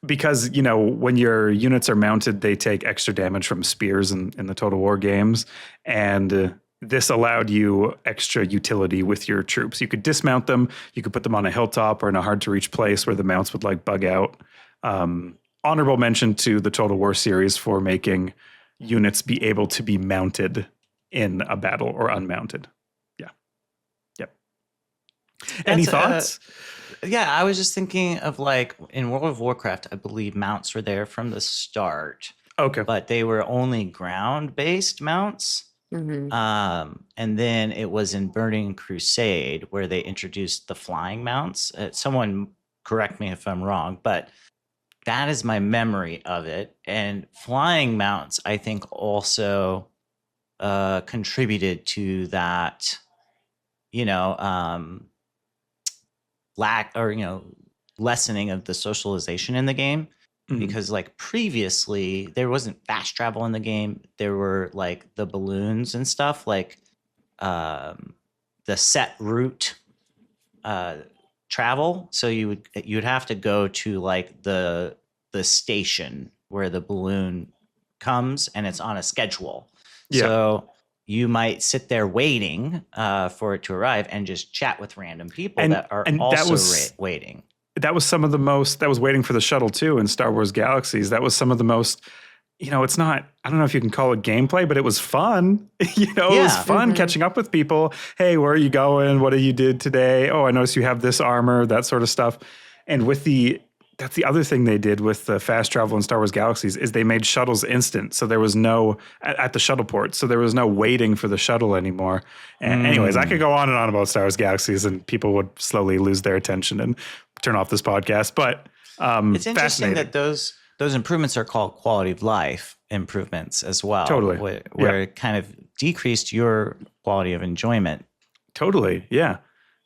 A: Because, when your units are mounted, they take extra damage from spears in the Total War games. And this allowed you extra utility with your troops. You could dismount them. You could put them on a hilltop or in a hard to reach place where the mounts would like bug out. Honorable mention to the Total War series for making units be able to be mounted in a battle or unmounted. Yeah. Yep. Any thoughts?
B: Yeah, I was just thinking of like in World of Warcraft, I believe mounts were there from the start.
A: Okay.
B: But they were only ground-based mounts.
C: Mm-hmm.
B: And then it was in Burning Crusade where they introduced the flying mounts. Someone correct me if I'm wrong, but that is my memory of it. And flying mounts, I think, also contributed to that, lack or lessening of the socialization in the game. Because like previously there wasn't fast travel in the game. There were like the balloons and stuff, like the set route travel. So you'd have to go to like the station where the balloon comes, and it's on a schedule.
A: Yeah.
B: So you might sit there waiting for it to arrive and just chat with random people that are also waiting.
A: That was some of the most, that was waiting for the shuttle too in Star Wars Galaxies. That was some of the most, it's not, I don't know if you can call it gameplay, but it was fun. It was fun catching up with people. Hey, where are you going? What you did today? Oh, I noticed you have this armor, that sort of stuff. And that's the other thing they did with the fast travel in Star Wars Galaxies is they made shuttles instant. So there was no, at the shuttle port, so there was no waiting for the shuttle anymore. And anyways, I could go on and on about Star Wars Galaxies and people would slowly lose their attention and turn off this podcast. But
B: it's interesting that those improvements are called quality of life improvements as well.
A: Totally.
B: Where it kind of decreased your quality of enjoyment.
A: Totally. Yeah.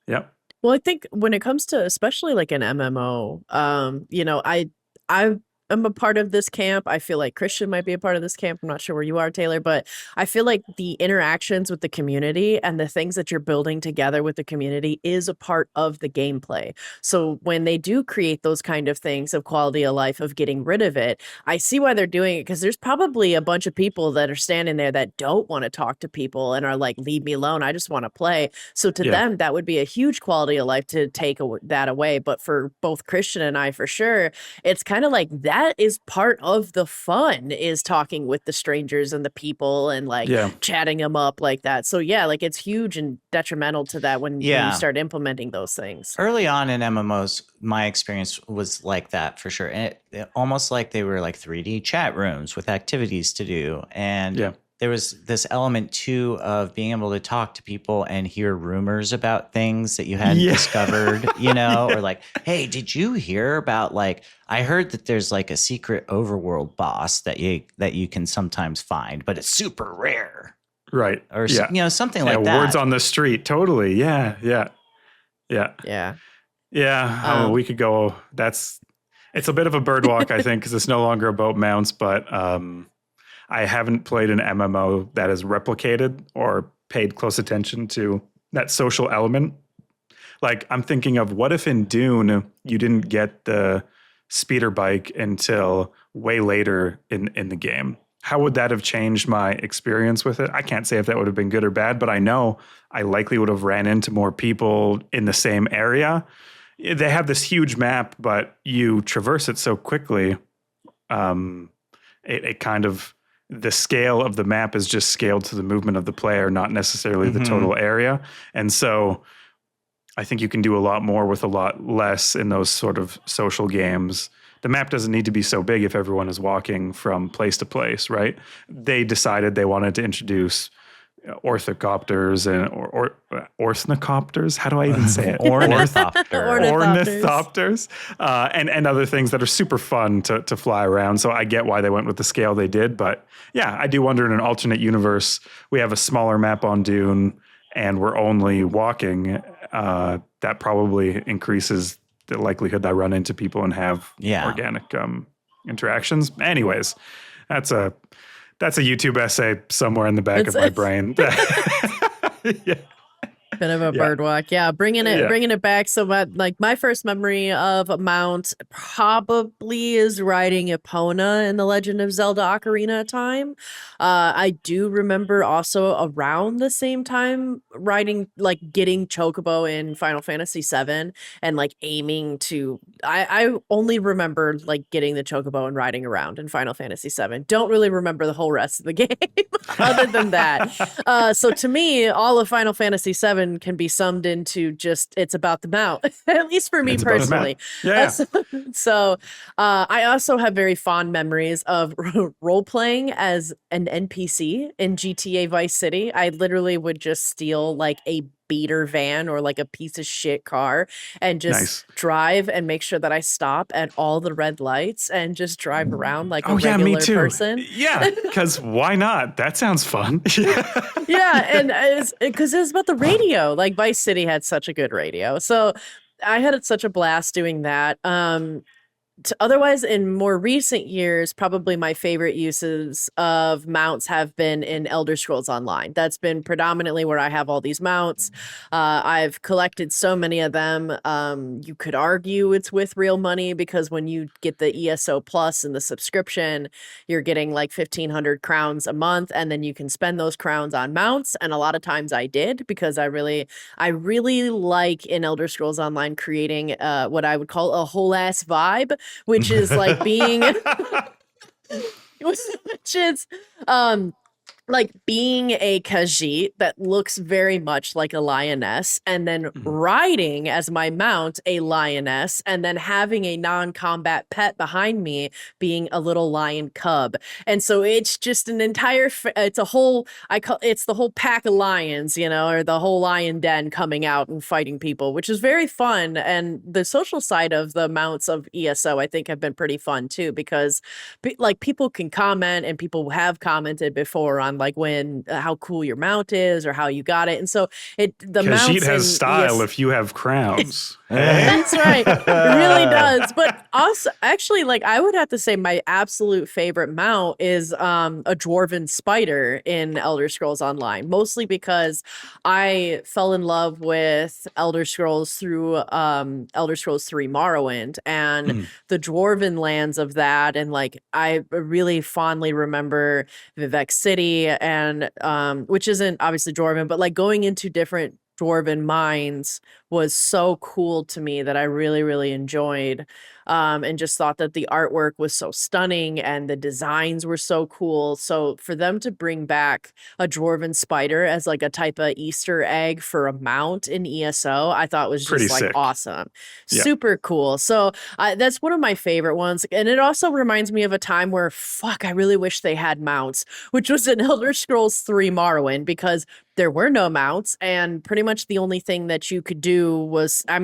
A: Yep.
C: Well, I think when it comes to especially like an MMO, I am a part of this camp. I feel like Christian might be a part of this camp. I'm not sure where you are, Taylor, but I feel like the interactions with the community and the things that you're building together with the community is a part of the gameplay. So when they do create those kind of things of quality of life, of getting rid of it, I see why they're doing it, because there's probably a bunch of people that are standing there that don't want to talk to people and are like, leave me alone. I just want to play. So to them, that would be a huge quality of life to take that away. But for both Christian and I, for sure, it's kind of like that is part of the fun, is talking with the strangers and the people and like chatting them up like that. So yeah, like it's huge and detrimental to that when you start implementing those things.
B: Early on in MMOs, my experience was like that for sure. And it almost like they were like 3D chat rooms with activities to do. And there was this element too of being able to talk to people and hear rumors about things that you hadn't discovered, or like, hey, did you hear about, like, I heard that there's like a secret overworld boss that you can sometimes find, but it's super rare.
A: Right.
B: Or something like that.
A: Words on the street. Totally. Yeah. We could go. It's a bit of a bird walk, I think, because it's no longer about mounts, but I haven't played an MMO that has replicated or paid close attention to that social element. Like, I'm thinking of, what if in Dune you didn't get the speeder bike until way later in the game? How would that have changed my experience with it? I can't say if that would have been good or bad, but I know I likely would have ran into more people in the same area. They have this huge map, but you traverse it so quickly. It kind of, the scale of the map is just scaled to the movement of the player, not necessarily the total area. And so I think you can do a lot more with a lot less in those sort of social games. The map doesn't need to be so big if everyone is walking from place to place, right? They decided they wanted to introduce orthocopters or ornithopters. How do I even say it? Ornithopters. And other things that are super fun to fly around. So I get why they went with the scale they did. But yeah, I do wonder, in an alternate universe, we have a smaller map on Dune and we're only walking, that probably increases the likelihood that I run into people and have organic interactions. Anyways, that's a YouTube essay somewhere in the back of my brain. Yeah.
C: Bit of a bird walk. Yeah, bringing it back. So my first memory of a mount probably is riding Epona in the Legend of Zelda Ocarina of Time. I do remember also around the same time getting Chocobo in Final Fantasy VII and like aiming to. I only remember like getting the Chocobo and riding around in Final Fantasy VII. Don't really remember the whole rest of the game other than that. So to me, all of Final Fantasy VII can be summed into just it's about the mount, at least for me personally. So I also have very fond memories of role playing as an NPC in GTA Vice City. I literally would just steal like a beater van or like a piece of shit car and just drive and make sure that I stop at all the red lights and just drive around like a regular
A: me too.
C: person.
A: Yeah, because why not? That sounds fun.
C: Yeah, and because it's about the radio. Like Vice City had such a good radio, so I had such a blast doing that. Otherwise, in more recent years, probably my favorite uses of mounts have been in Elder Scrolls Online. That's been predominantly where I have all these mounts. I've collected so many of them. You could argue it's with real money because when you get the ESO Plus and the subscription, you're getting like 1,500 crowns a month, and then you can spend those crowns on mounts. And a lot of times I did because I really like in Elder Scrolls Online creating what I would call a whole ass vibe, which is like being which is like being a Khajiit that looks very much like a lioness, and then riding as my mount a lioness, and then having a non-combat pet behind me being a little lion cub. And so it's just an entire it's the whole pack of lions, or the whole lion den coming out and fighting people, which is very fun. And the social side of the mounts of ESO I think have been pretty fun too, because like people can comment, and people have commented before on like how cool your mount is or how you got it. And so the mount
A: has style if you have crowns.
C: That's right. It really does. But also, actually, like I would have to say my absolute favorite mount is a dwarven spider in Elder Scrolls Online, mostly because I fell in love with Elder Scrolls through Elder Scrolls 3 Morrowind and the dwarven lands of that. And like I really fondly remember Vivek City, and which isn't obviously dwarven, but like going into different dwarven mines was so cool to me that I really, really enjoyed, and just thought that the artwork was so stunning and the designs were so cool. So for them to bring back a dwarven spider as like a type of Easter egg for a mount in ESO, I thought was just
A: pretty
C: like
A: sick.
C: Awesome.
A: Yeah.
C: Super cool. So that's one of my favorite ones. And it also reminds me of a time where, I really wish they had mounts, which was in Elder Scrolls 3 Morrowind, because there were no mounts, and pretty much the only thing that you could do was, I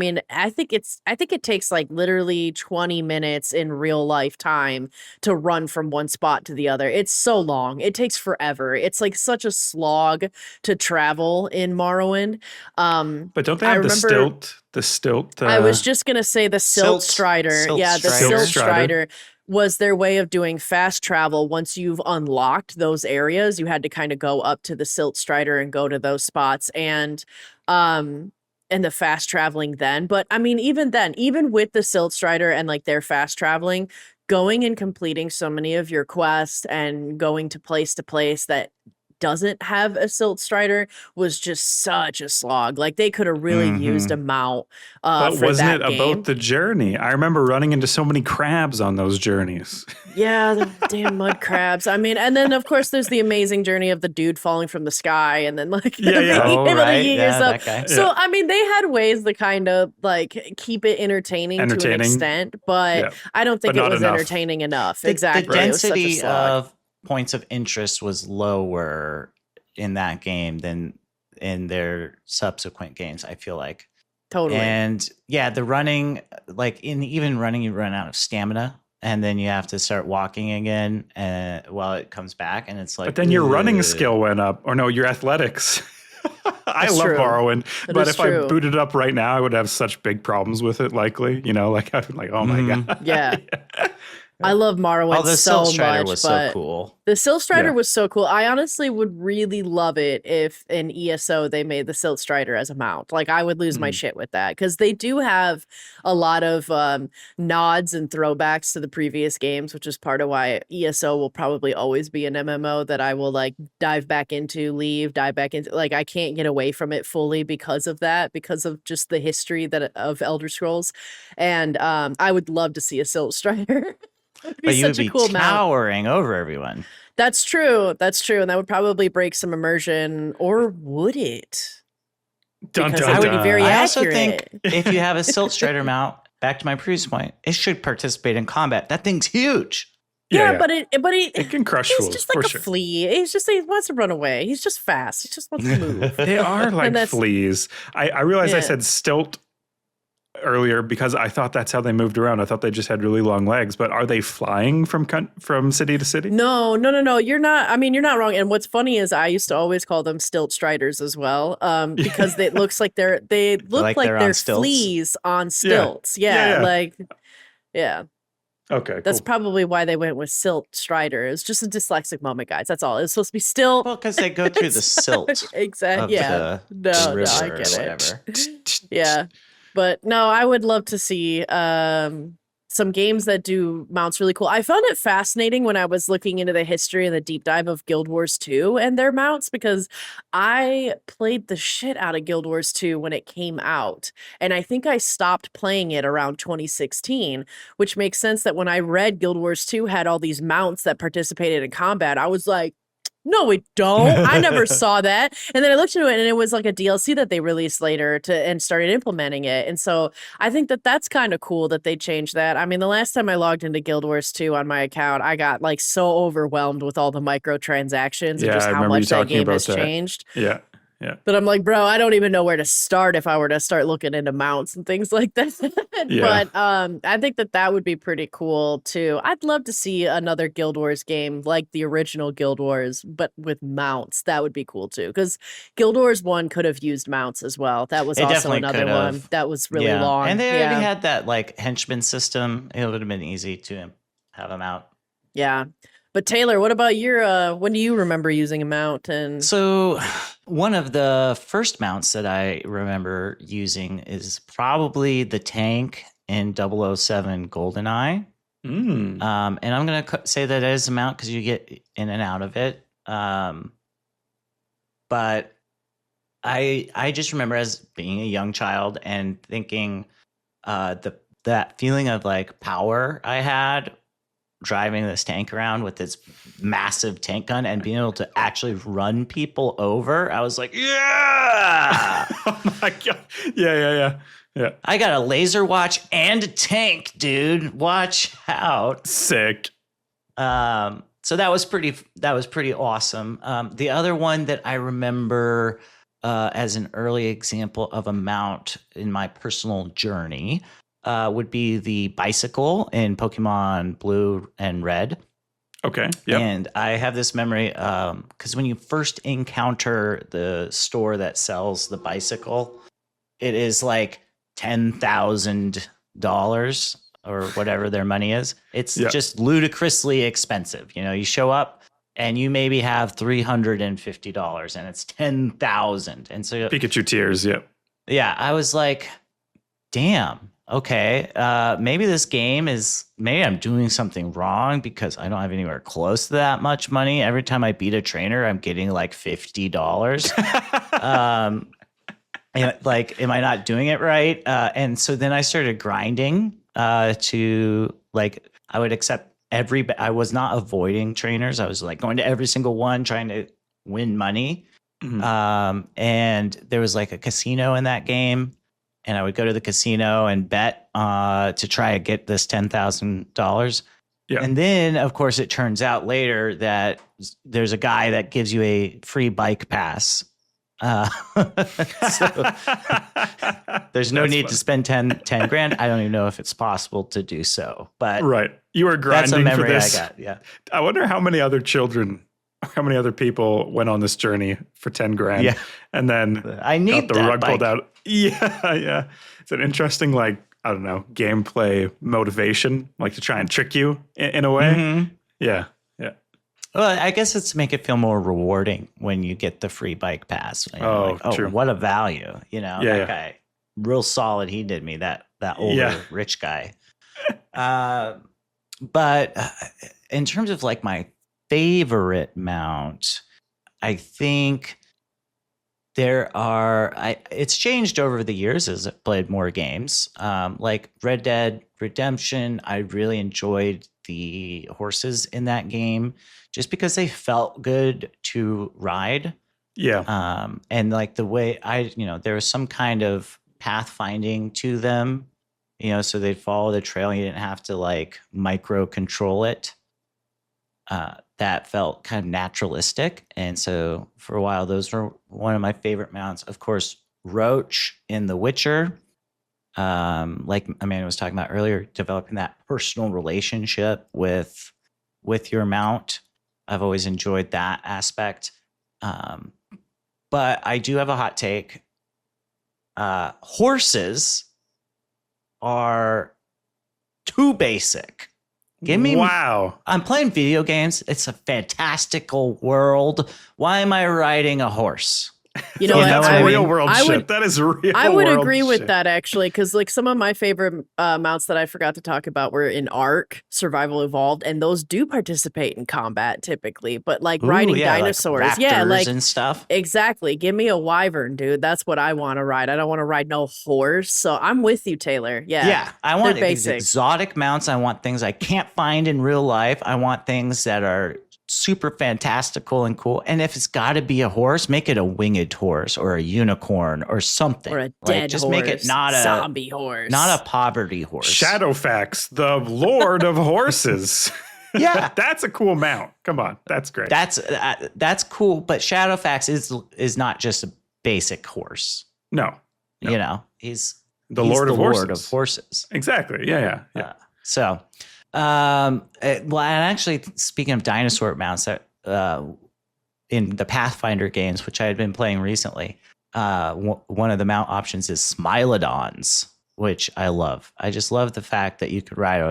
C: think it takes like literally 20 minutes in real life time to run from one spot to the other. It's so long. It takes forever. It's like such a slog to travel in Morrowind.
A: But don't they have the stilt?
C: I was just going to say the Silt Strider. The Silt Strider was their way of doing fast travel. Once you've unlocked those areas, you had to kind of go up to the Silt Strider and go to those spots, and the fast traveling then. But I mean, even then, even with the Silt Strider and like their fast traveling, going and completing so many of your quests and going to place that doesn't have a Silt Strider was just such a slog. Like they could have really used a mount
A: but
C: for
A: wasn't
C: that
A: it
C: game.
A: about the journey? I remember running into so many crabs on those journeys.
C: Yeah, the damn mud crabs. I mean, and then of course there's the amazing journey of the dude falling from the sky, and then like being able to yeet yourself. So I mean, they had ways to kind of like keep it entertaining to an extent, but I don't think it was entertaining enough. Exactly.
B: The density of points of interest was lower in that game than in their subsequent games, I feel like.
C: Totally.
B: And yeah, the running, like even running, you run out of stamina, and then you have to start walking again while it comes back, and it's like.
A: But then your running skill went up, or no, your athletics. I love
C: true.
A: Morrowind,
C: That
A: but
C: is
A: if
C: true.
A: I booted it up right now, I would have such big problems with it. Likely, like I'd be like, oh my god.
C: Yeah. I love Morrowind
B: Oh, the
C: so
B: Silt Strider
C: much,
B: was so
C: but
B: cool.
C: the Silt Strider
A: Yeah.
C: was so cool. I honestly would really love it if in ESO they made the Silt Strider as a mount. Like I would lose my shit with that because they do have a lot of nods and throwbacks to the previous games, which is part of why ESO will probably always be an MMO that I will like dive back into, dive back into. Like I can't get away from it fully because of that, because of just the history that of Elder Scrolls, and I would love to see a Silt Strider.
B: But you would
C: such a
B: be
C: cool mount.
B: towering over everyone.
C: That's true. That's true. And that would probably break some immersion. Or would it?
A: Dun,
C: Because
A: dun,
C: that would be
A: dun.
C: very
B: I also
C: accurate.
B: think if you have a Silt Strider mount, back to my previous point, it should participate in combat. That thing's huge.
C: Yeah,
A: Yeah.
C: but
A: It can crush
C: he's
A: fools
C: just like
A: for
C: a
A: sure.
C: flea. He wants to run away. He's just fast. He just wants to move.
A: They are like
C: that's-
A: fleas. I realized I
C: Yeah.
A: said stilt earlier because I thought that's how they moved around. I thought they just had really long legs, but are they flying from city to city?
C: No. You're not. I mean, you're not wrong. And what's funny is I used to always call them stilt striders as well, because it looks like they look
B: Like
C: like
B: they're
C: they're
B: on stilts?
C: fleas on stilts. Yeah, yeah.
A: Okay,
C: That's
A: cool.
C: probably why they went with Silt Strider. It's just a dyslexic moment, guys. That's all. It's supposed to be still.
B: Well, because they go through the silt
C: Exactly.
B: of
C: Yeah.
B: the
C: No,
B: river
C: I
B: or
C: get it.
B: whatever.
C: Yeah. But no, I would love to see some games that do mounts really cool. I found it fascinating when I was looking into the history and the deep dive of Guild Wars 2 and their mounts, because I played the shit out of Guild Wars 2 when it came out. And I think I stopped playing it around 2016, which makes sense that when I read Guild Wars 2 had all these mounts that participated in combat, I was like, no, we don't. I never saw that. And then I looked into it and it was like a DLC that they released later and started implementing it. And so I think that that's kind of cool that they changed that. I mean, the last time I logged into Guild Wars 2 on my account, I got like so overwhelmed with all the microtransactions and
A: Yeah,
C: just
A: I
C: how
A: remember you
C: much that
A: talking
C: game
A: about
C: has
A: that.
C: changed.
A: Yeah.
C: But I'm like, bro, I don't even know where to start if I were to start looking into mounts and things like that.
A: Yeah.
C: But I think that would be pretty cool too. I'd love to see another Guild Wars game like the original Guild Wars, but with mounts. That would be cool too. Because Guild Wars 1 could have used mounts as well. That was
B: It
C: also
B: definitely
C: another
B: could
C: one
B: have.
C: that was really
B: Yeah.
C: long.
B: And they
C: yeah.
B: already had that like henchman system. It would have been easy to have them out.
C: Yeah. But Taylor, what about your when do you remember using a mount? And
B: So, one of the first mounts that I remember using is probably the tank in 007 GoldenEye.
A: Mm.
B: And I'm going to say that as a mount because you get in and out of it. But I just remember as being a young child and thinking that feeling of like power I had driving this tank around with this massive tank gun and being able to actually run people over. I was like, yeah.
A: Oh my god. Yeah.
B: I got a laser watch and a tank, dude. Watch out.
A: Sick.
B: So that was pretty awesome. The other one that I remember as an early example of a mount in my personal journey would be the bicycle in Pokemon Blue and Red.
A: Okay. Yeah.
B: And I have this memory because when you first encounter the store that sells the bicycle, it is like $10,000 or whatever their money is. It's just ludicrously expensive. You know, you show up and you maybe have $350 and it's $10,000. And so
A: Pikachu tears. Yeah.
B: yeah, I was like, damn. Okay, maybe this game maybe I'm doing something wrong because I don't have anywhere close to that much money. Every time I beat a trainer, I'm getting like $50. And like, am I not doing it right? And so then I started grinding to like, I would accept I was not avoiding trainers. I was like going to every single one, trying to win money.
A: Mhm.
B: And there was like a casino in that game. And I would go to the casino and bet to try to get this $10,000.
A: Yeah.
B: And then, of course, it turns out later that there's a guy that gives you a free bike pass. So there's no
A: That's
B: need
A: funny.
B: to spend 10 grand. I don't even know if it's possible to do so. But
A: Right. You were
B: that's
A: grinding
B: a memory
A: for
B: I
A: this.
B: got. Yeah.
A: I wonder how many other children how many other people went on this journey for 10 grand
B: Yeah.
A: and then
B: I need
A: got the
B: that
A: rug pulled
B: bike.
A: out. Yeah, yeah. It's an interesting, like, I don't know, gameplay motivation, like to try and trick you in a way.
B: Mhm.
A: Yeah, yeah.
B: Well, I guess it's to make it feel more rewarding when you get the free bike pass. And you're like,
A: True.
B: what a value. You know,
A: Yeah,
B: that
A: yeah.
B: guy, real solid. He did me, that older rich guy. But in terms of like my favorite mount, I think it's changed over the years as I've played more games. Like Red Dead Redemption, I really enjoyed the horses in that game just because they felt good to ride.
A: Yeah.
B: And like the way there was some kind of pathfinding to them, so they'd follow the trail. You didn't have to like micro control it. That felt kind of naturalistic. And so for a while, those were one of my favorite mounts. Of course, Roach in The Witcher, like Amanda was talking about earlier, developing that personal relationship with your mount. I've always enjoyed that aspect. But I do have a hot take. Horses are too basic. Give me.
A: Wow.
B: I'm playing video games. It's a fantastical world. Why am I riding a horse?
C: You know,
B: You
C: what?
B: know
A: That's
B: what I
A: real
B: mean?
A: world
C: I
A: shit.
C: would-
A: That is real
C: I would
A: world
C: agree with
A: shit.
C: that actually, because like some of my favorite mounts that I forgot to talk about were in Ark, Survival Evolved, and those do participate in combat typically. But like riding
B: Ooh, yeah,
C: dinosaurs,
B: like
C: yeah,
B: raptors
C: like
B: and stuff.
C: exactly. Give me a wyvern, dude. That's what I want to ride. I don't want to ride no horse. So I'm with you, Taylor.
B: Yeah, I want
C: they're
B: these
C: basic.
B: exotic mounts. I want things I can't find in real life. I want things that are super fantastical and cool. And if it's got to be a horse, make it a winged horse or a unicorn or something.
C: Or a
B: Like,
C: dead
B: just
C: horse,
B: make it not a
C: zombie horse,
B: not a poverty horse.
A: Shadowfax, the Lord of Horses.
B: Yeah.
A: That's a cool mount. Come on. That's great.
B: That's cool. But Shadowfax is not just a basic horse.
A: No.
B: He's
A: The
B: he's
A: Lord
B: the
A: of
B: Lord
A: Horses.
B: of horses.
A: Exactly. Yeah.
B: So, and actually, speaking of dinosaur mounts, that in the Pathfinder games, which I had been playing recently, one of the mount options is Smilodons, which I love. I just love the fact that you could ride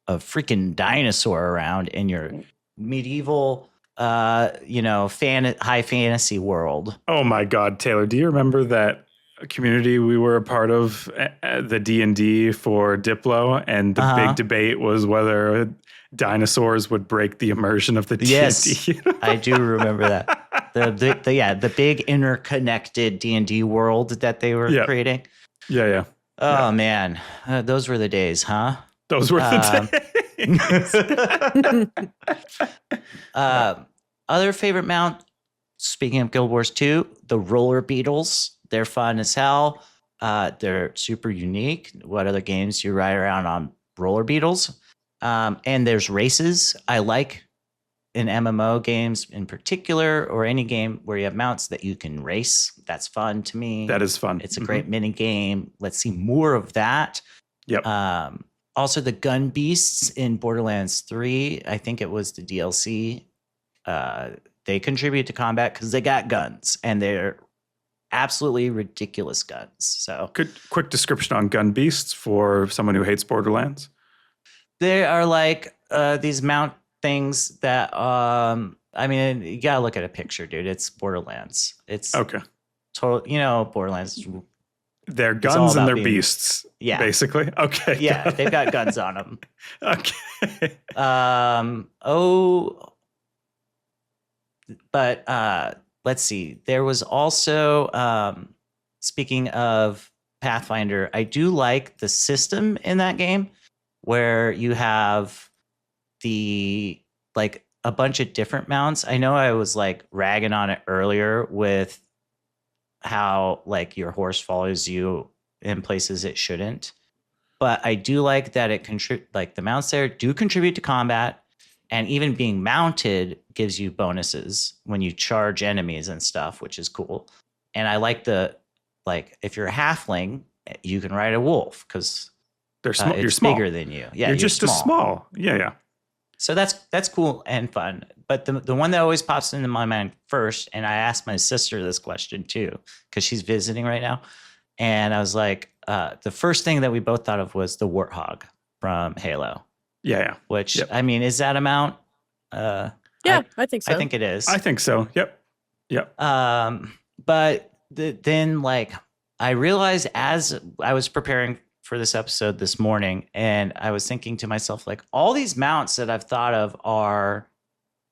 B: a freaking dinosaur around in your medieval, high fantasy world.
A: Oh my God, Taylor, do you remember that community we were a part of, the D&D for Diplo, and the big debate was whether dinosaurs would break the immersion of the D&D?
B: Yes, I do remember that. The big interconnected D&D world that they were creating.
A: Yeah.
B: Oh man, those were the days, huh?
A: Those were the days.
B: Other favorite mount, speaking of Guild Wars 2, the roller beetles. They're fun as hell. They're super unique. What other games do you ride around on roller beetles? And there's races. I like in MMO games in particular, or any game where you have mounts that you can race. That's fun to me.
A: That is fun.
B: It's a great mini game. Let's see more of that.
A: Yep.
B: Also, the gun beasts in Borderlands 3, I think it was the DLC. They contribute to combat because they got guns, and they're absolutely ridiculous guns. So,
A: quick description on gun beasts for someone who hates Borderlands.
B: They are like these mount things that you gotta look at a picture, dude. It's Borderlands. It's
A: okay.
B: Total, Borderlands.
A: They're guns and they're
B: being,
A: beasts.
B: Yeah,
A: basically. Okay.
B: Yeah, they've got guns on them.
A: Okay.
B: But let's see. There was also, speaking of Pathfinder, I do like the system in that game where you have a bunch of different mounts. I know I was like ragging on it earlier with how like your horse follows you in places it shouldn't. But I do like that the mounts there do contribute to combat. And even being mounted gives you bonuses when you charge enemies and stuff, which is cool. And I like if you're a halfling, you can ride a wolf because
A: they're small.
B: it's
A: you're small.
B: bigger than you. Yeah,
A: you're just small. Yeah.
B: So that's cool and fun. But the one that always pops into my mind first, and I asked my sister this question too, because she's visiting right now. And I was like, the first thing that we both thought of was the warthog from Halo.
A: Yeah.
B: Which, I mean, is that a mount?
C: I think so.
B: I think it is.
A: I think so. Yep.
B: But then, like, I realized as I was preparing for this episode this morning, and I was thinking to myself, like, all these mounts that I've thought of are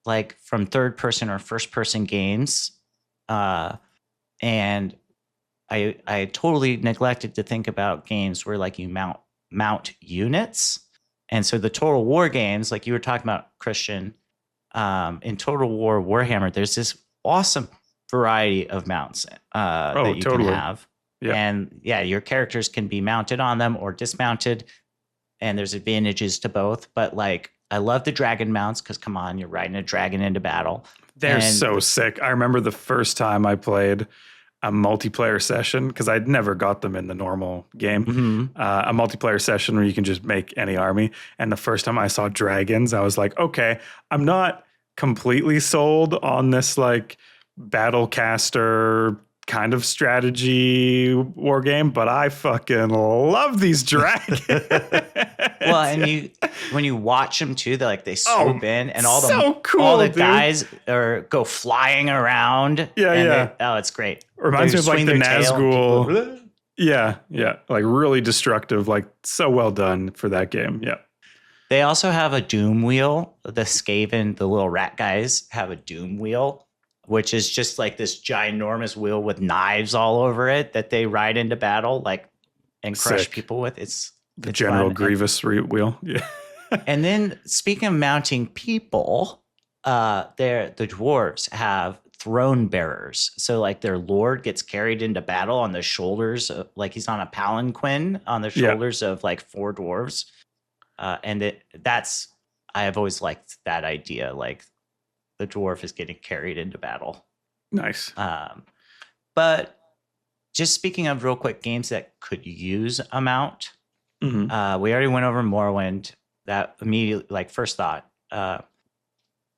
B: like from third person or first person games. And I totally neglected to think about games where like you mount units. And so the Total War games, like you were talking about, Christian, in Total War Warhammer, there's this awesome variety of mounts that you can have. Yeah. And your characters can be mounted on them or dismounted. And there's advantages to both. But like, I love the dragon mounts because, come on, you're riding a dragon into battle.
A: They're so sick. I remember the first time I played a multiplayer session, because I'd never got them in the normal game, a multiplayer session where you can just make any army. And the first time I saw dragons, I was like, okay, I'm not completely sold on this like Battlecaster kind of strategy war game, but I fucking love these dragons.
B: Well, and when you watch them too, they swoop in, and all the guys go flying around. It's great.
A: Reminds me of like the Nazgul. Yeah, like really destructive, like so well done for that game. Yeah.
B: They also have a doom wheel. The Skaven, the little rat guys, have a doom wheel, which is just like this ginormous wheel with knives all over it that they ride into battle, and crush people with. It's
A: the General Grievous wheel. Yeah.
B: And then speaking of mounting people, the dwarves have throne bearers. So like their lord gets carried into battle on the shoulders, like he's on a palanquin on the shoulders of like 4 dwarves. And I have always liked that idea. Like the dwarf is getting carried into battle.
A: Nice.
B: But just speaking of real quick games that could use a mount, we already went over Morrowind. That immediately, like first thought,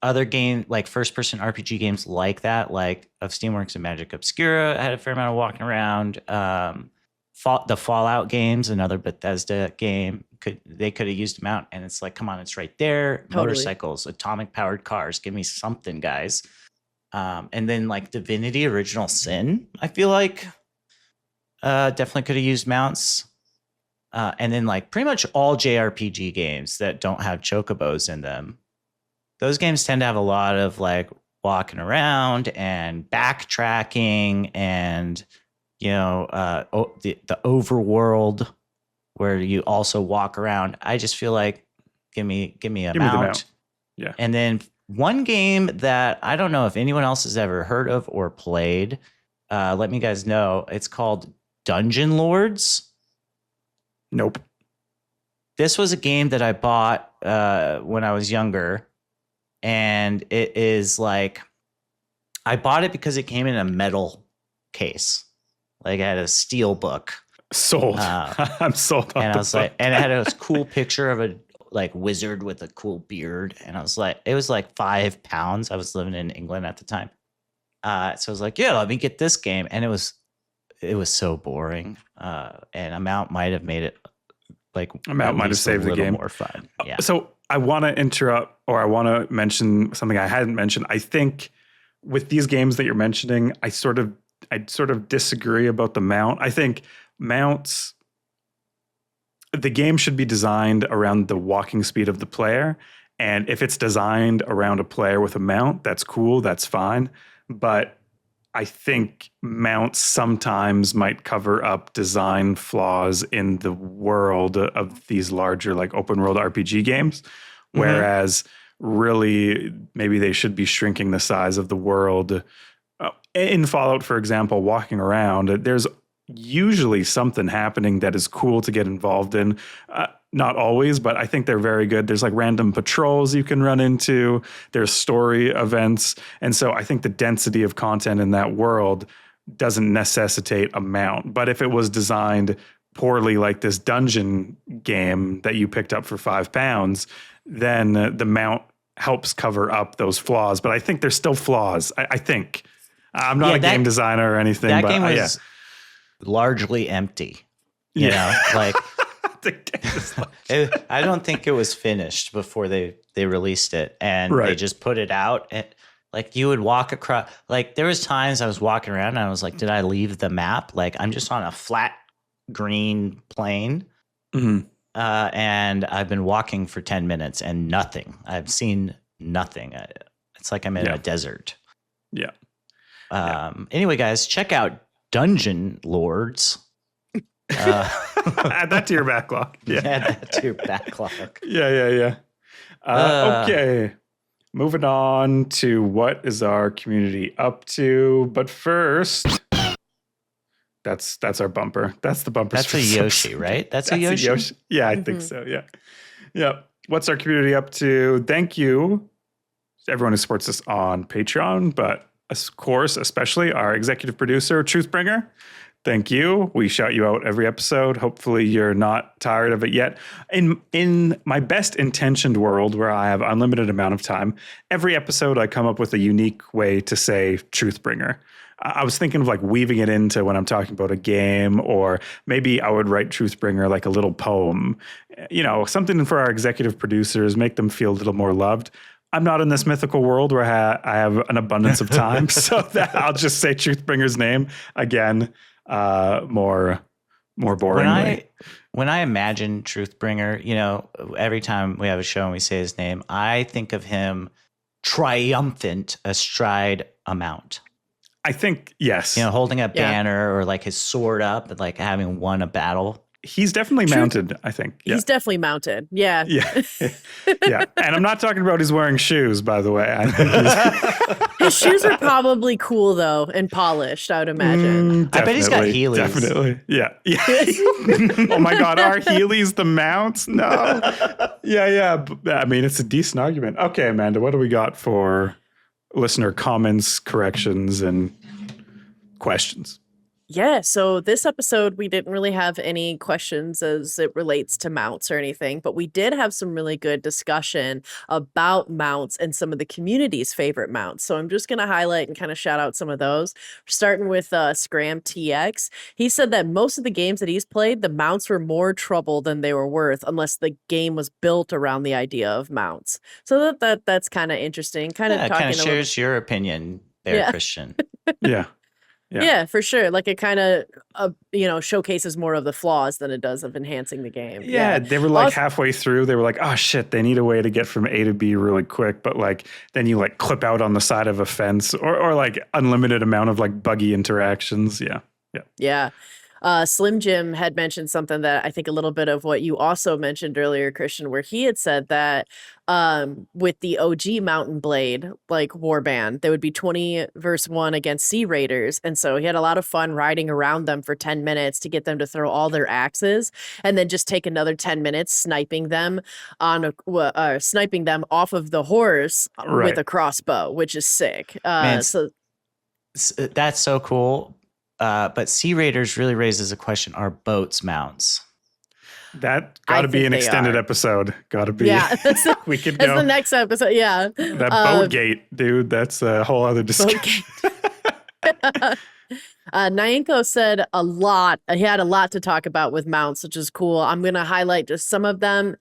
B: other game like first person RPG games like that, like of Steamworks and Magic Obscura, had a fair amount of walking around. The Fallout games, another Bethesda game, they could have used a mount, and it's like, come on, it's right there. Totally. Motorcycles, atomic powered cars, give me something, guys. And then like Divinity Original Sin, I feel like definitely could have used mounts. And then like pretty much all JRPG games that don't have chocobos in them, those games tend to have a lot of like walking around and backtracking and, the overworld where you also walk around. I just feel like give me a mount.
A: Yeah.
B: And then one game that I don't know if anyone else has ever heard of or played, let me guys know. It's called Dungeon Lords.
A: Nope.
B: This was a game that I bought when I was younger, and it is like, I bought it because it came in a metal case. Like I had a steel book.
A: Sold. I'm sold on
B: and I was like, and it had a cool picture of a like wizard with a cool beard. And I was like, it was like £5. I was living in England at the time. So I was like, yeah, let me get this game. And it was so boring. And a mount might have made it like
A: a mount might have saved the game
B: more fun. Yeah.
A: So I want to interrupt, or I want to mention something I hadn't mentioned. I think with these games that you're mentioning, I sort of disagree about the mount. I think mounts, the game should be designed around the walking speed of the player. And if it's designed around a player with a mount, that's cool, that's fine. But I think mounts sometimes might cover up design flaws in the world of these larger like open world RPG games. Whereas really maybe they should be shrinking the size of the world. In Fallout, for example, walking around, there's usually something happening that is cool to get involved in. Not always, but I think they're very good. There's like random patrols you can run into. There's story events. And so I think the density of content in that world doesn't necessitate a mount. But if it was designed poorly, like this dungeon game that you picked up for £5, then the mount helps cover up those flaws. But I think there's still flaws. I think. I'm not a game designer or anything.
B: That
A: but
B: game was largely empty. You know, like I don't think it was finished before they released it, and they just put it out. And like you would walk across, like there was times I was walking around and I was like, did I leave the map? Like I'm just on a flat green plane.
A: Mm-hmm.
B: And I've been walking for 10 minutes and nothing. I've seen nothing. It's like I'm in a desert.
A: Yeah.
B: Anyway, guys, check out Dungeon Lords.
A: Add that to your backlog. Yeah.
B: Add that to your backlog.
A: Yeah. Okay. Moving on to what is our community up to. But first, that's our bumper. That's the bumper.
B: That's a Yoshi, right? That's a Yoshi?
A: Yeah, I think so. Yeah. Yeah. What's our community up to? Thank you to everyone who supports us on Patreon, but of course, especially our executive producer, Truthbringer. Thank you. We shout you out every episode. Hopefully you're not tired of it yet. In my best intentioned world where I have unlimited amount of time, every episode I come up with a unique way to say Truthbringer. I was thinking of like weaving it into when I'm talking about a game, or maybe I would write Truthbringer like a little poem, you know, something for our executive producers, make them feel a little more loved. I'm not in this mythical world where I have an abundance of time, so that I'll just say Truthbringer's name again, more boringly.
B: When I imagine Truthbringer, you know, every time we have a show and we say his name, I think of him triumphant astride a mount.
A: I think, yes.
B: You know, holding a banner or like his sword up and like having won a battle.
A: He's definitely mounted, I think. Yeah.
C: He's definitely mounted. Yeah.
A: Yeah. Yeah. And I'm not talking about he's wearing shoes, by the way. I think
C: his shoes are probably cool, though, and polished, I would imagine.
B: I bet he's got Heelys.
A: Definitely. Yeah. Oh, my God. Are Heelys the mounts? No. Yeah. I mean, it's a decent argument. Okay, Amanda, what do we got for listener comments, corrections, and questions?
C: Yeah, so this episode, we didn't really have any questions as it relates to mounts or anything, but we did have some really good discussion about mounts and some of the community's favorite mounts. So I'm just going to highlight and kind of shout out some of those. Starting with Scram TX. He said that most of the games that he's played, the mounts were more trouble than they were worth unless the game was built around the idea of mounts. So that's kind of interesting. Kind of
B: shares your opinion there, Christian.
C: Yeah, for sure. Like it kind of, showcases more of the flaws than it does of enhancing the game.
A: Yeah, they were like halfway through. They were like, oh, shit, they need a way to get from A to B really quick. But like then you like clip out on the side of a fence or like unlimited amount of like buggy interactions. Yeah.
C: Slim Jim had mentioned something that I think a little bit of what you also mentioned earlier, Christian, where he had said that with the OG Mountain Blade, like warband, there would be 20 versus 1 against Sea Raiders. And so he had a lot of fun riding around them for 10 minutes to get them to throw all their axes and then just take another 10 minutes sniping them sniping them off of the horse with a crossbow, which is sick.
B: So that's so cool. But Sea Raiders really raises a question: are boats mounts?
A: That got to be an extended episode. Got to be.
C: Yeah,
A: we could go.
C: That's the next episode. Yeah,
A: that boat gate, dude. That's a whole other discussion.
C: Nyanko said a lot. He had a lot to talk about with mounts, which is cool. I'm going to highlight just some of them.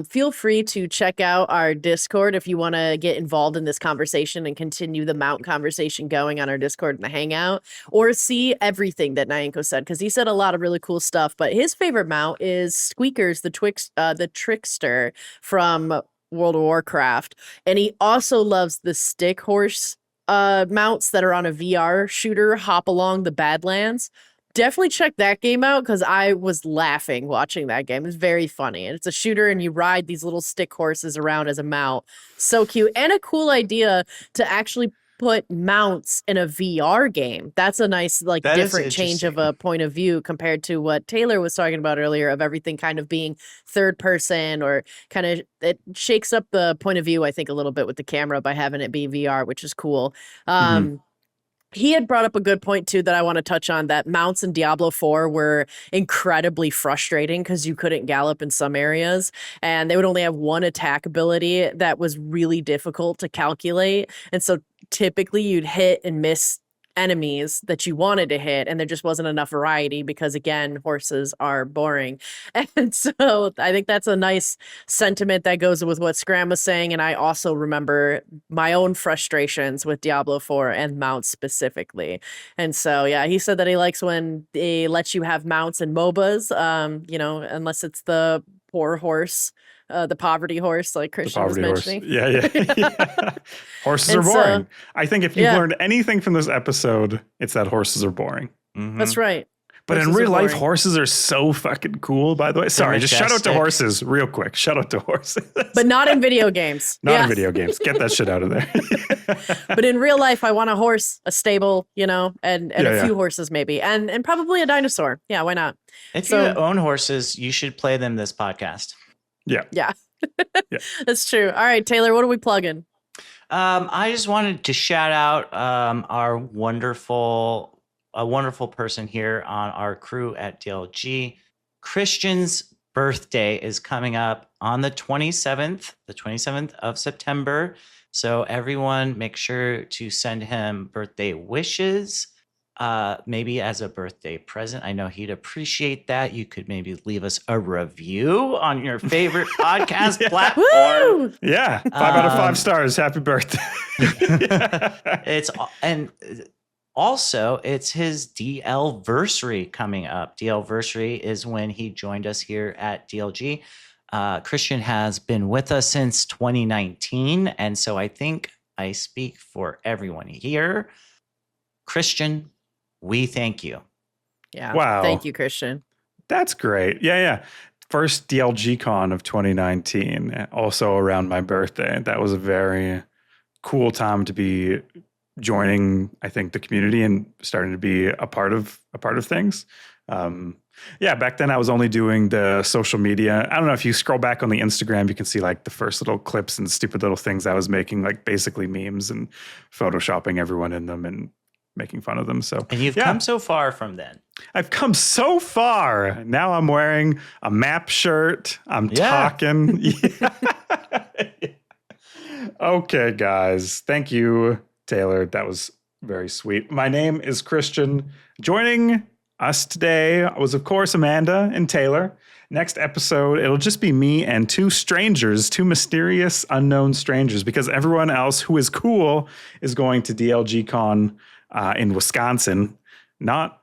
C: Feel free to check out our Discord if you want to get involved in this conversation and continue the mount conversation going on our Discord and the Hangout, or see everything that Nyanko said, because he said a lot of really cool stuff. But his favorite mount is Squeakers, the Trickster from World of Warcraft, and he also loves the stick horse mounts that are on a VR shooter, Hop Along the Badlands. Definitely check that game out because I was laughing watching that game. It's very funny. And it's a shooter and you ride these little stick horses around as a mount. So cute. And a cool idea to actually put mounts in a VR game. That's a nice, like, different change of a point of view compared to what Taylor was talking about earlier of everything kind of being third person, or kind of, it shakes up the point of view, I think, a little bit with the camera by having it be VR, which is cool. he had brought up a good point too that I want to touch on, that mounts in Diablo 4 were incredibly frustrating because you couldn't gallop in some areas and they would only have one attack ability that was really difficult to calculate. And so typically you'd hit and miss enemies that you wanted to hit, and there just wasn't enough variety because, again, horses are boring. And so I think that's a nice sentiment that goes with what Scram was saying. And I also remember my own frustrations with Diablo 4 and mounts specifically. And so, yeah, he said that he likes when they let you have mounts and MOBAs, unless it's the poor horse. The poverty horse, like Christian was mentioning.
A: Yeah. Horses are boring. I think if you've learned anything from this episode, it's that horses are boring.
B: Mm-hmm.
C: That's right.
A: But
C: horses
A: in real life, horses are so fucking cool, by the way. Sorry, just shout out to horses real quick. Shout out to horses.
C: But not in video games.
A: Not in video games. Get that shit out of there.
C: But in real life, I want a horse, a stable, and a few horses maybe. And probably a dinosaur. Yeah, why not?
B: If you own horses, you should play them this podcast.
C: Yeah. That's true. All right, Taylor, what are we plugging?
B: I just wanted to shout out a wonderful person here on our crew at DLG. Christian's birthday is coming up on the 27th of September. So everyone make sure to send him birthday wishes. Maybe as a birthday present. I know he'd appreciate that. You could maybe leave us a review on your favorite podcast platform.
C: Woo!
A: Yeah, 5 out of 5 stars. Happy birthday.
B: Also, it's his DL-versary coming up. DL-versary is when he joined us here at DLG. Christian has been with us since 2019, and so I think I speak for everyone here. Christian, we thank you.
C: Yeah.
A: Wow.
C: Thank you, Christian.
A: That's great. Yeah. First DLG Con of 2019, also around my birthday. That was a very cool time to be joining, I think, the community and starting to be a part of things. Back then I was only doing the social media. I don't know if you scroll back on the Instagram, you can see like the first little clips and stupid little things I was making, like basically memes and photoshopping everyone in them and making fun of them.
B: And you've come so far from then.
A: I've come so far. Now I'm wearing a map shirt. I'm talking. Okay, guys. Thank you, Taylor. That was very sweet. My name is Christian. Joining us today was, of course, Amanda and Taylor. Next episode, it'll just be me and two mysterious, unknown strangers, because everyone else who is cool is going to DLG Con in Wisconsin, not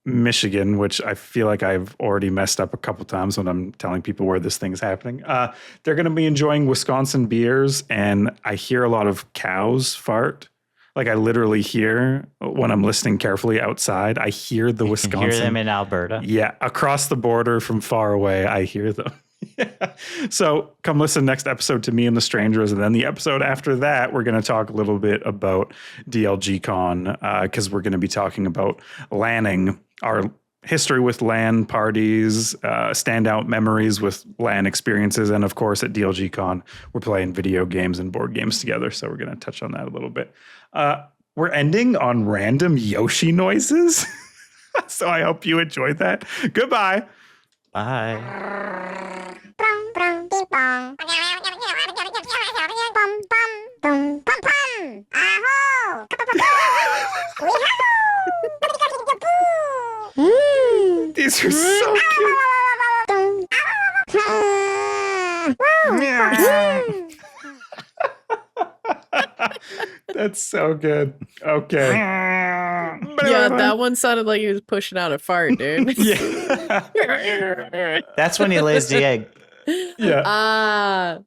A: Michigan, which I feel like I've already messed up a couple times when I'm telling people where this thing is happening. They're going to be enjoying Wisconsin beers, and I hear a lot of cows fart. Like I literally hear when I'm listening carefully outside, I hear the Wisconsin.
B: You hear them in Alberta.
A: Yeah, across the border from far away, I hear them. So come listen next episode to me and the strangers, and then the episode after that, we're going to talk a little bit about DLG Con because we're going to be talking about LANing, our history with LAN parties, standout memories with LAN experiences, and of course at DLG Con, we're playing video games and board games together, so we're going to touch on that a little bit. We're ending on random Yoshi noises, so I hope you enjoyed that. Goodbye.
B: Bye.
A: These are so cute. That's so good. Okay.
C: Yeah, that one sounded like he was pushing out a fart, dude.
A: Yeah.
B: That's when he lays the egg.
A: Yeah.